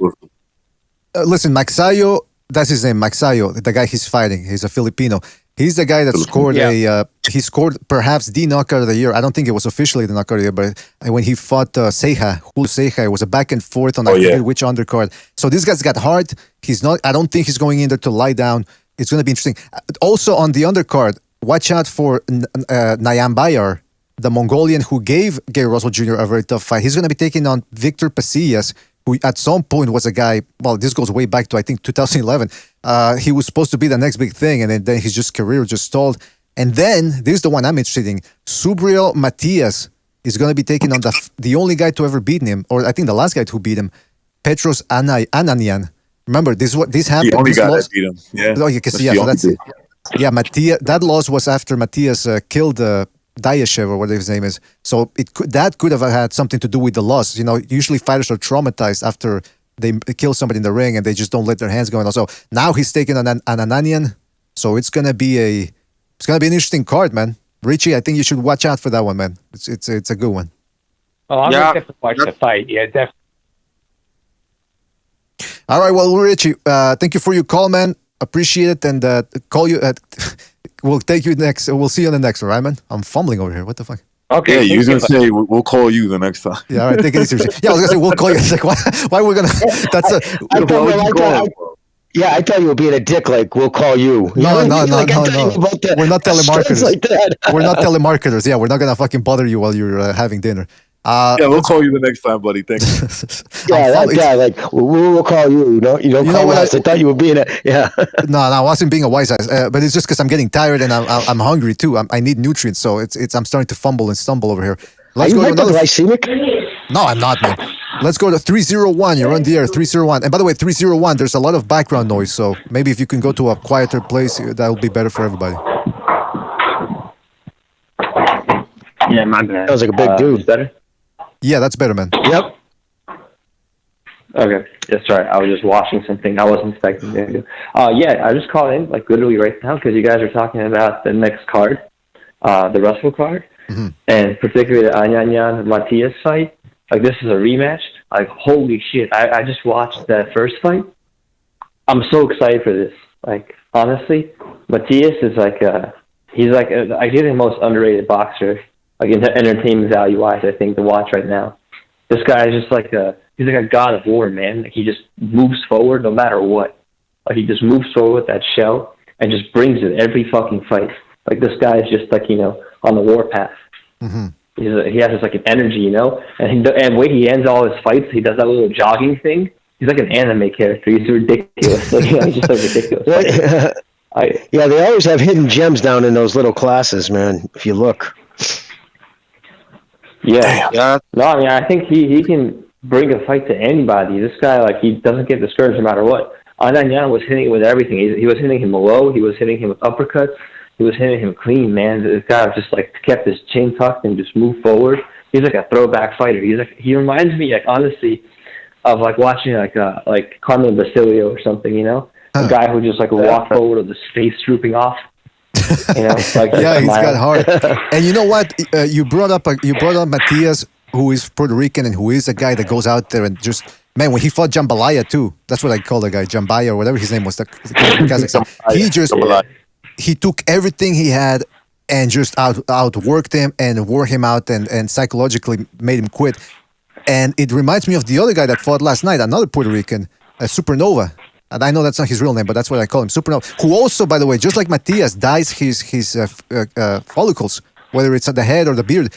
Listen, Magsayo, that's his name, Magsayo, the guy he's fighting. He's a Filipino. He's the guy that scored he scored perhaps the knockout of the year. I don't think it was officially the knockout of the year, but when he fought Julio Ceja, it was a back and forth on which undercard. So this guy's got heart. I don't think he's going in there to lie down. It's going to be interesting. Also on the undercard, watch out for Nayam Bayar, the Mongolian who gave Gary Russell Jr. a very tough fight. He's going to be taking on Victor Pasillas, who at some point was a guy, well, this goes way back to, I think, 2011. He was supposed to be the next big thing, and then his career just stalled. And then, this is the one I'm interested in. Subriel Matías is going to be taking on the only guy to ever beat him, or I think the last guy to beat him, Petros Ananian. Remember, this happened. The only guy that beat him. Yeah. Oh, that's it. Yeah, Matías. That loss was after Matías killed Dayashev or whatever his name is. So that could have had something to do with the loss. Usually fighters are traumatized after they kill somebody in the ring and they just don't let their hands go. And also now he's taking on an Ananian. So it's gonna be an interesting card, man. Richie, I think you should watch out for that one, man. It's a good one. Oh, I'm gonna definitely watch the fight. Yeah, definitely. All right, well, Richie, thank you for your call, man. Appreciate it, and call you. We'll take you next. We'll see you on the next one, right, man? I'm fumbling over here. What the fuck? Okay. Yeah, you're gonna say we'll call you the next time. Yeah, all right. Take it seriously. Yeah, I was gonna say we'll call you. It's like why we're gonna? That's a. I thought you were being a dick. Like we'll call you. No. We're not telemarketers. We're not telemarketers. Yeah, we're not gonna fucking bother you while you're having dinner. We'll call you the next time, buddy. Thanks. We'll call you. You don't call us. I thought you were being No, I wasn't being a wise ass. But it's just because I'm getting tired and I'm hungry too. I need nutrients, so I'm starting to fumble and stumble over here. Let's go to another glycemic. No, I'm not, man. Let's go to 301. You're on the air, 301. And by the way, 301. There's a lot of background noise, so maybe if you can go to a quieter place, that will be better for everybody. Yeah, my bad. Sounds like a big dude. Better? Yeah, that's better, man. Yep. Okay. Yeah, sorry. I was just watching something. I wasn't expecting to. I just called in, literally right now, because you guys are talking about the next card, the Russell card, and particularly the Anyanyan Matías fight. This is a rematch. Holy shit. I just watched that first fight. I'm so excited for this. Honestly, Matías is he's the most underrated boxer. Entertainment value-wise, I think, to watch right now. This guy is just he's like a god of war, man. He just moves forward no matter what. He just moves forward with that shell and just brings it every fucking fight. This guy is just on the war path. Mm-hmm. He has an energy, and the way he ends all his fights, he does that little jogging thing. He's like an anime character. He's ridiculous. He's just ridiculous. They always have hidden gems down in those little classes, man. If you look. Yeah. No, I think he can bring a fight to anybody. This guy, he doesn't get discouraged no matter what. Ananyan was hitting with everything. He was hitting him low. He was hitting him with uppercuts. He was hitting him clean, man. This guy just like kept his chin tucked and just moved forward. He's like a throwback fighter. He reminds me, like, honestly, of like watching like Carmen Basilio or something, you know, a guy who just like walked forward with his face drooping off. You know, like yeah, he's got heart. And you know what? You brought up Matias, who is Puerto Rican and who is a guy that goes out there and just, man, when he fought Jambalaya too, that's what I call the guy, Jambaya or whatever his name was. He took everything he had and just outworked him and wore him out and psychologically made him quit. And it reminds me of the other guy that fought last night, another Puerto Rican, Supernova. And I know that's not his real name, but that's what I call him, Supernova. Who also, by the way, just like Matias, dyes his follicles, whether it's on the head or the beard.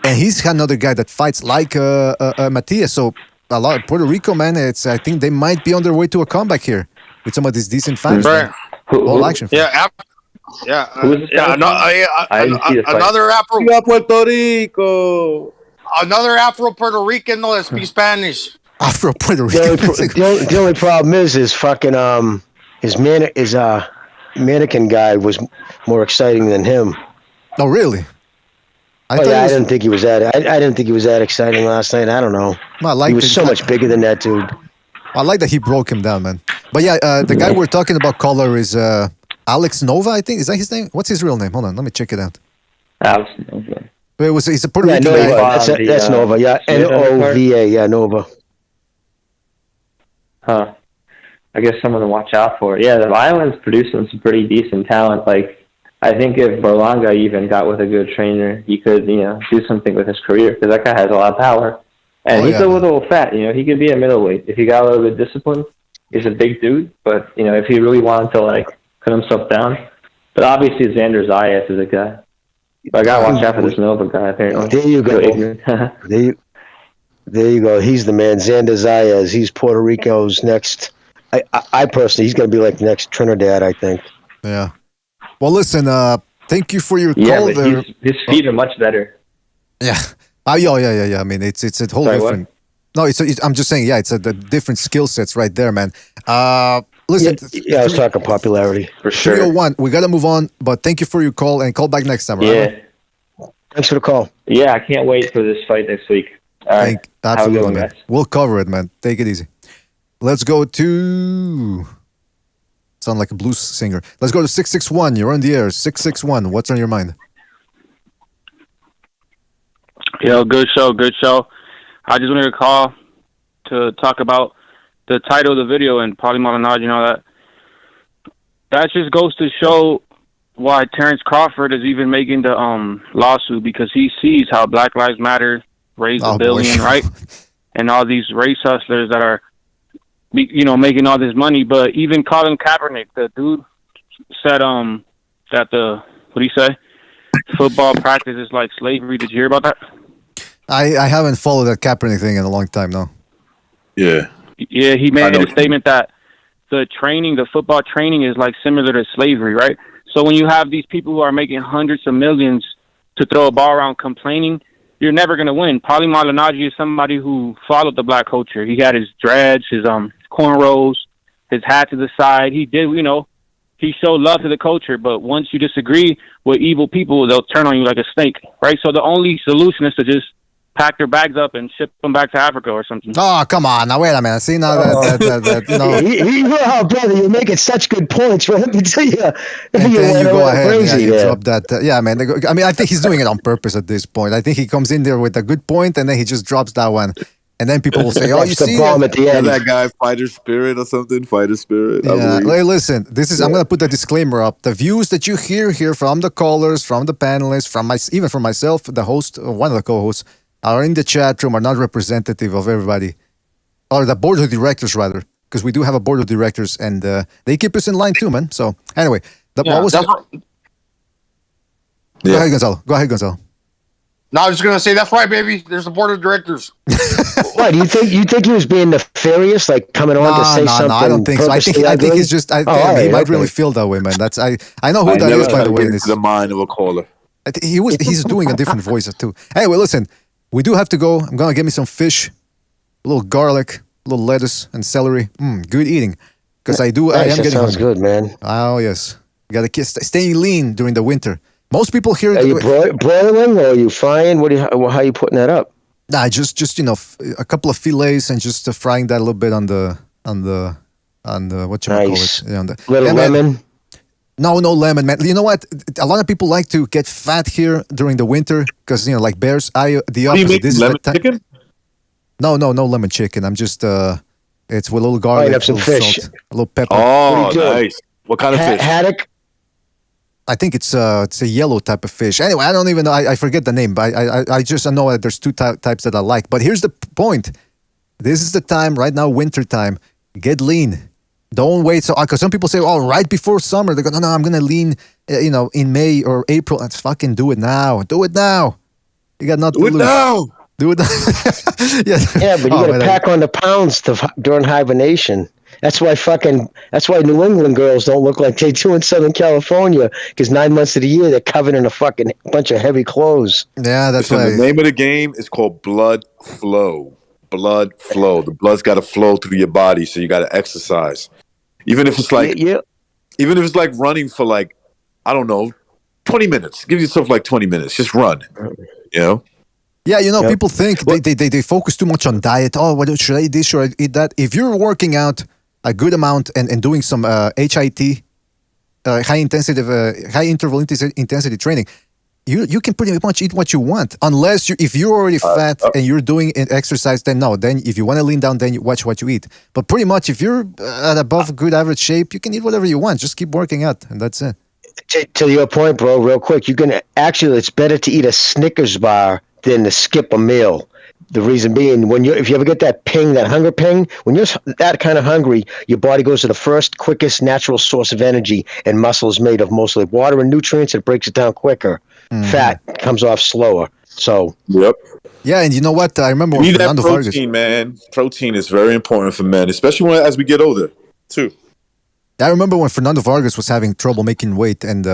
And he's another guy that fights like Matias. So a lot of Puerto Rico, man, I think they might be on their way to a comeback here with some of these decent fighters. All action. Another Afro. Puerto Rico. Another Afro Puerto Rican that speaks Spanish. Afro Puerto Rican. The only problem is fucking his mannequin guy was more exciting than him. Oh really? I didn't think he was that. I didn't think he was that exciting last night. I don't know. He was so much bigger than that dude. I like that he broke him down, man. But yeah, the guy we're talking about, caller, is Alex Nova, I think. Is that his name? What's his real name? Hold on, let me check it out. Alex Nova. He's a Puerto Rican Nova. guy. That's Nova. Yeah, Nova. Yeah, Nova. Huh. I guess someone to watch out for. Yeah, the Island's producing some pretty decent talent. Like, I think if Berlanga even got with a good trainer, he could, do something with his career, because that guy has a lot of power. And he's a little fat, he could be a middleweight. If he got a little bit disciplined, he's a big dude, but, if he really wanted to, like, cut himself down. But obviously, Xander Zayas is a guy. But I gotta watch out for this Nova guy, apparently. There you go. There you go. He's the man. Xander Zayas. He's Puerto Rico's next. I personally, he's going to be like the next Trinidad, I think. Yeah. Well, listen, thank you for your call. Yeah, but his feet are much better. Yeah. Yeah. I mean, it's a whole different. What? No, I'm just saying, it's the different skill sets right there, man. Listen. Yeah, I was talking popularity. For sure. 301, we got to move on, but thank you for your call and call back next time, right? Yeah. Thanks for the call. Yeah, I can't wait for this fight next week. All right. Absolutely, man. We'll cover it, man. Take it easy. Let's go to... Sound like a blues singer. Let's go to 661. You're on the air. 661. What's on your mind? Yo, good show. I just wanted to call to talk about the title of the video and Paulie Malignaggi, that just goes to show why Terrence Crawford is even making the lawsuit, because he sees how Black Lives Matter raised $1 billion, right? And all these race hustlers that are, making all this money. But even Colin Kaepernick, the dude said that what do you say? Football practice is like slavery. Did you hear about that? I haven't followed that Kaepernick thing in a long time, no. Yeah. Yeah, he made a statement that the football training is like similar to slavery, right? So when you have these people who are making hundreds of millions to throw a ball around complaining, you're never going to win. Paulie Malignaggi is somebody who followed the black culture. He had his dreads, his cornrows, his hat to the side. He did, he showed love to the culture. But once you disagree with evil people, they'll turn on you like a snake, right? So the only solution is to just pack their bags up and ship them back to Africa or something. Oh, come on. Now, wait a minute. See, now brother, you're making such good points. Let me tell you. And then you go ahead and drop that. Yeah, man. I think he's doing it on purpose at this point. I think he comes in there with a good point, and then he just drops that one. And then people will say, oh, you see bomb at the end. That guy, fighter spirit or something, fighter spirit. Yeah, listen, I'm going to put the disclaimer up. The views that you hear here from the callers, from the panelists, even from myself, the host, one of the co-hosts, are in the chat room, are not representative of everybody, or the board of directors rather, because we do have a board of directors, and they keep us in line too, man. So anyway, Go ahead, Gonzalo. No, I was just gonna say that's right, baby. There's a board of directors. What do you think? You think he was being nefarious, like coming on to say something? No, I don't think so. I think he's just. He might really feel that way, man. I know who that is, by the way. Into the mind of a caller. He's doing a different voice too. Anyway, listen. We do have to go. I'm going to get me some fish, a little garlic, a little lettuce, and celery. Good eating. because I am getting sounds hungry. good, man. Oh yes, you got to stay lean during the winter. Most people here. Are you broiling or are you frying? How are you putting that up? Nah, just a couple of fillets and just frying that a little bit on the what you call it? Yeah, on the lemon. No lemon, man. You know what? A lot of people like to get fat here during the winter because like bears. The opposite. This is lemon chicken? No lemon chicken. I'm just it's with a little garlic, have some fish, salt, a little pepper. Oh, nice. What kind of fish? Haddock. I think it's a yellow type of fish. Anyway, I don't even know. I forget the name, but I just know that there's two types that I like. But here's the point. This is the time right now, winter time. Get lean. Don't wait. So, because some people say, "Oh, right before summer," they go, "No, I'm gonna lean." In May or April. Let's fucking do it now. Do it now. You got nothing to lose. Do it now. Yeah, but you got to pack on the pounds during hibernation. That's why New England girls don't look like they do in Southern California, because 9 months of the year they're covered in a fucking bunch of heavy clothes. Yeah, that's why. The name of the game is called blood flow. Blood flow. The blood's got to flow through your body, so you got to exercise. Even if it's like, even if it's like running for like, I don't know, 20 minutes. Give yourself like 20 minutes. Just run. You know. Yeah, people think they focus too much on diet. Oh, what should I eat this? Should I eat that? If you're working out a good amount and doing some HIT, high interval intensity training, you can pretty much eat what you want, unless if you're already fat and you're doing exercise. Then no, then if you want to lean down, then you watch what you eat. But pretty much, if you're at above good average shape, you can eat whatever you want. Just keep working out, and that's it. To your point, bro, real quick, it's better to eat a Snickers bar than to skip a meal. The reason being, if you ever get that hunger ping, when you're that kind of hungry, your body goes to the first, quickest natural source of energy, and muscle is made of mostly water and nutrients. It breaks it down quicker. Fat comes off slower. So. Yep. Yeah, and you know what? I remember when Fernando protein, man. Protein is very important for men, especially as we get older, too. I remember when Fernando Vargas was having trouble making weight, and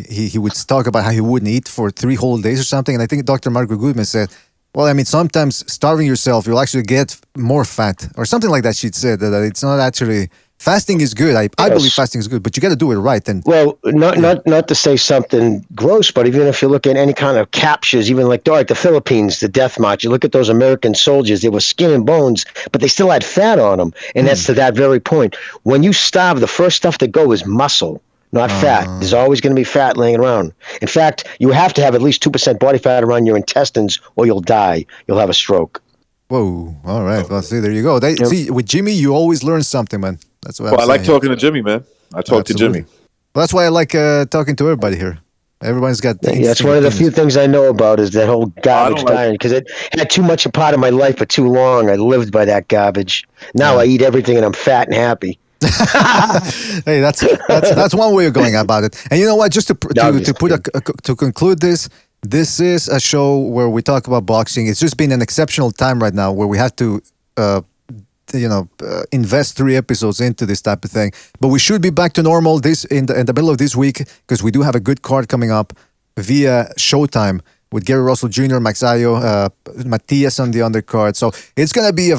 he would talk about how he wouldn't eat for 3 whole days or something. And I think Dr. Margaret Goodman said, well, I mean, sometimes starving yourself, you'll actually get more fat or something like that. She'd said that it's not actually, fasting is good. I believe fasting is good, but you got to do it right. And not to say something gross, but even if you look at any kind of captures, even like the Philippines, the death march, you look at those American soldiers, they were skin and bones, but they still had fat on them. And that's to that very point. When you starve, the first stuff to go is muscle. Not fat. There's always going to be fat laying around. In fact, you have to have at least 2% body fat around your intestines or you'll die. You'll have a stroke. Whoa. All right. Well, see, there you go. See, with Jimmy, you always learn something, man. That's what I like talking to Jimmy, man. I talk to Jimmy. Well, that's why I like talking to everybody here. Everyone's got. That's one of the few things I know about is that whole garbage diet, because it had too much a part of my life for too long. I lived by that garbage. Now I eat everything and I'm fat and happy. Hey, that's one way of going about it. And you know what? Just to conclude this is a show where we talk about boxing. It's just been an exceptional time right now where we have to, invest 3 episodes into this type of thing. But we should be back to normal in the middle of this week, because we do have a good card coming up via Showtime with Gary Russell Jr., Maxayo, Matias on the undercard. So it's gonna be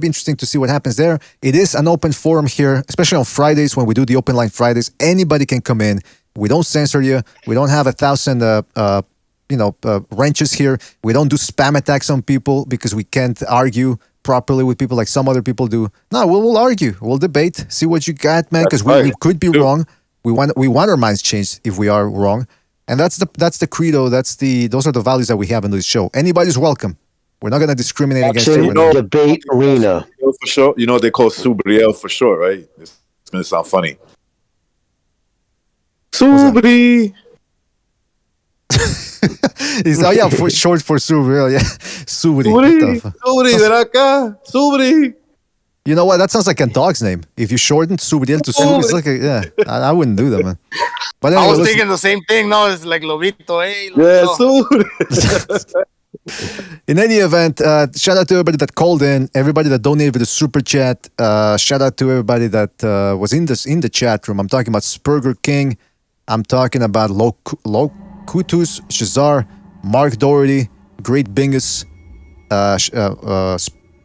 interesting to see what happens there. It is an open forum here, especially on Fridays when we do the open line Fridays. Anybody can come in. We don't censor you. We don't have 1,000 wrenches here. We don't do spam attacks on people because we can't argue properly with people like some other people do. No, we'll argue. We'll debate. See what you got, man, because we could be wrong. We want our minds changed if we are wrong. And that's the credo. Those are the values that we have in this show. Anybody's welcome. We're not going to discriminate against you. Debate arena. For sure. You know what they call Subriel for short, right? It's going to sound funny. Subri. For short for Subriel. Yeah. Subri, ven acá. Subri. You know what? That sounds like a dog's name. If you shorten Subriel to Subri, it's like I wouldn't do that, man. But anyway, I was thinking the same thing. No, it's like Lobito, eh? In any event, shout out to everybody that called in, everybody that donated with the super chat. Shout out to everybody that was in the chat room. I'm talking about Spurger King. I'm talking about Locutus, Shazar, Mark Doherty, Great Bingus,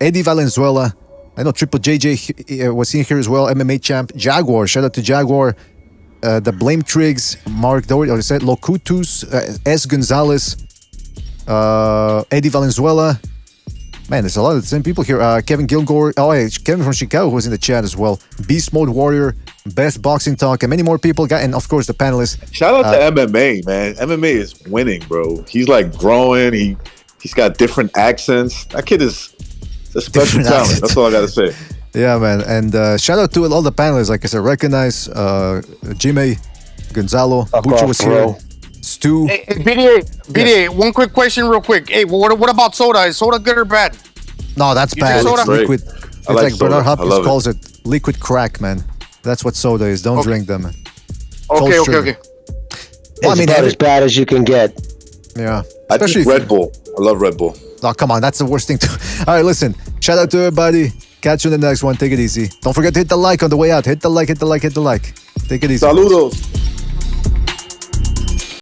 Eddie Valenzuela, I know Triple JJ was in here as well. MMA champ. Jaguar. Shout out to Jaguar. The Blame Triggs. Mark Doherty. Or said Locutus. S. Gonzalez. Eddie Valenzuela. Man, there's a lot of the same people here. Kevin Gilgore. Oh, hey, Kevin from Chicago was in the chat as well. Beast Mode Warrior. Best Boxing Talk. And many more people. And of course, the panelists. Shout out to MMA, man. MMA is winning, bro. He's like growing. He's got different accents. That kid is a special talent. That's all I got to say. Yeah, man. And shout out to all the panelists. Like I said, recognize Jimmy, Gonzalo, Bucho was here. Stu. Hey, BDA, one quick question real quick. Hey, what about soda? Is soda good or bad? No, that's bad. It's liquid. It's like Bernard Hopkins calls it liquid crack, man. That's what soda is. Don't drink them. Okay. Well, I mean, about as bad as you can get. Yeah. I drink Red Bull. I love Red Bull. Oh, come on. That's the worst thing to... All right, listen. Shout out to everybody. Catch you in the next one. Take it easy. Don't forget to hit the like on the way out. Hit the like. Take it easy. Saludos.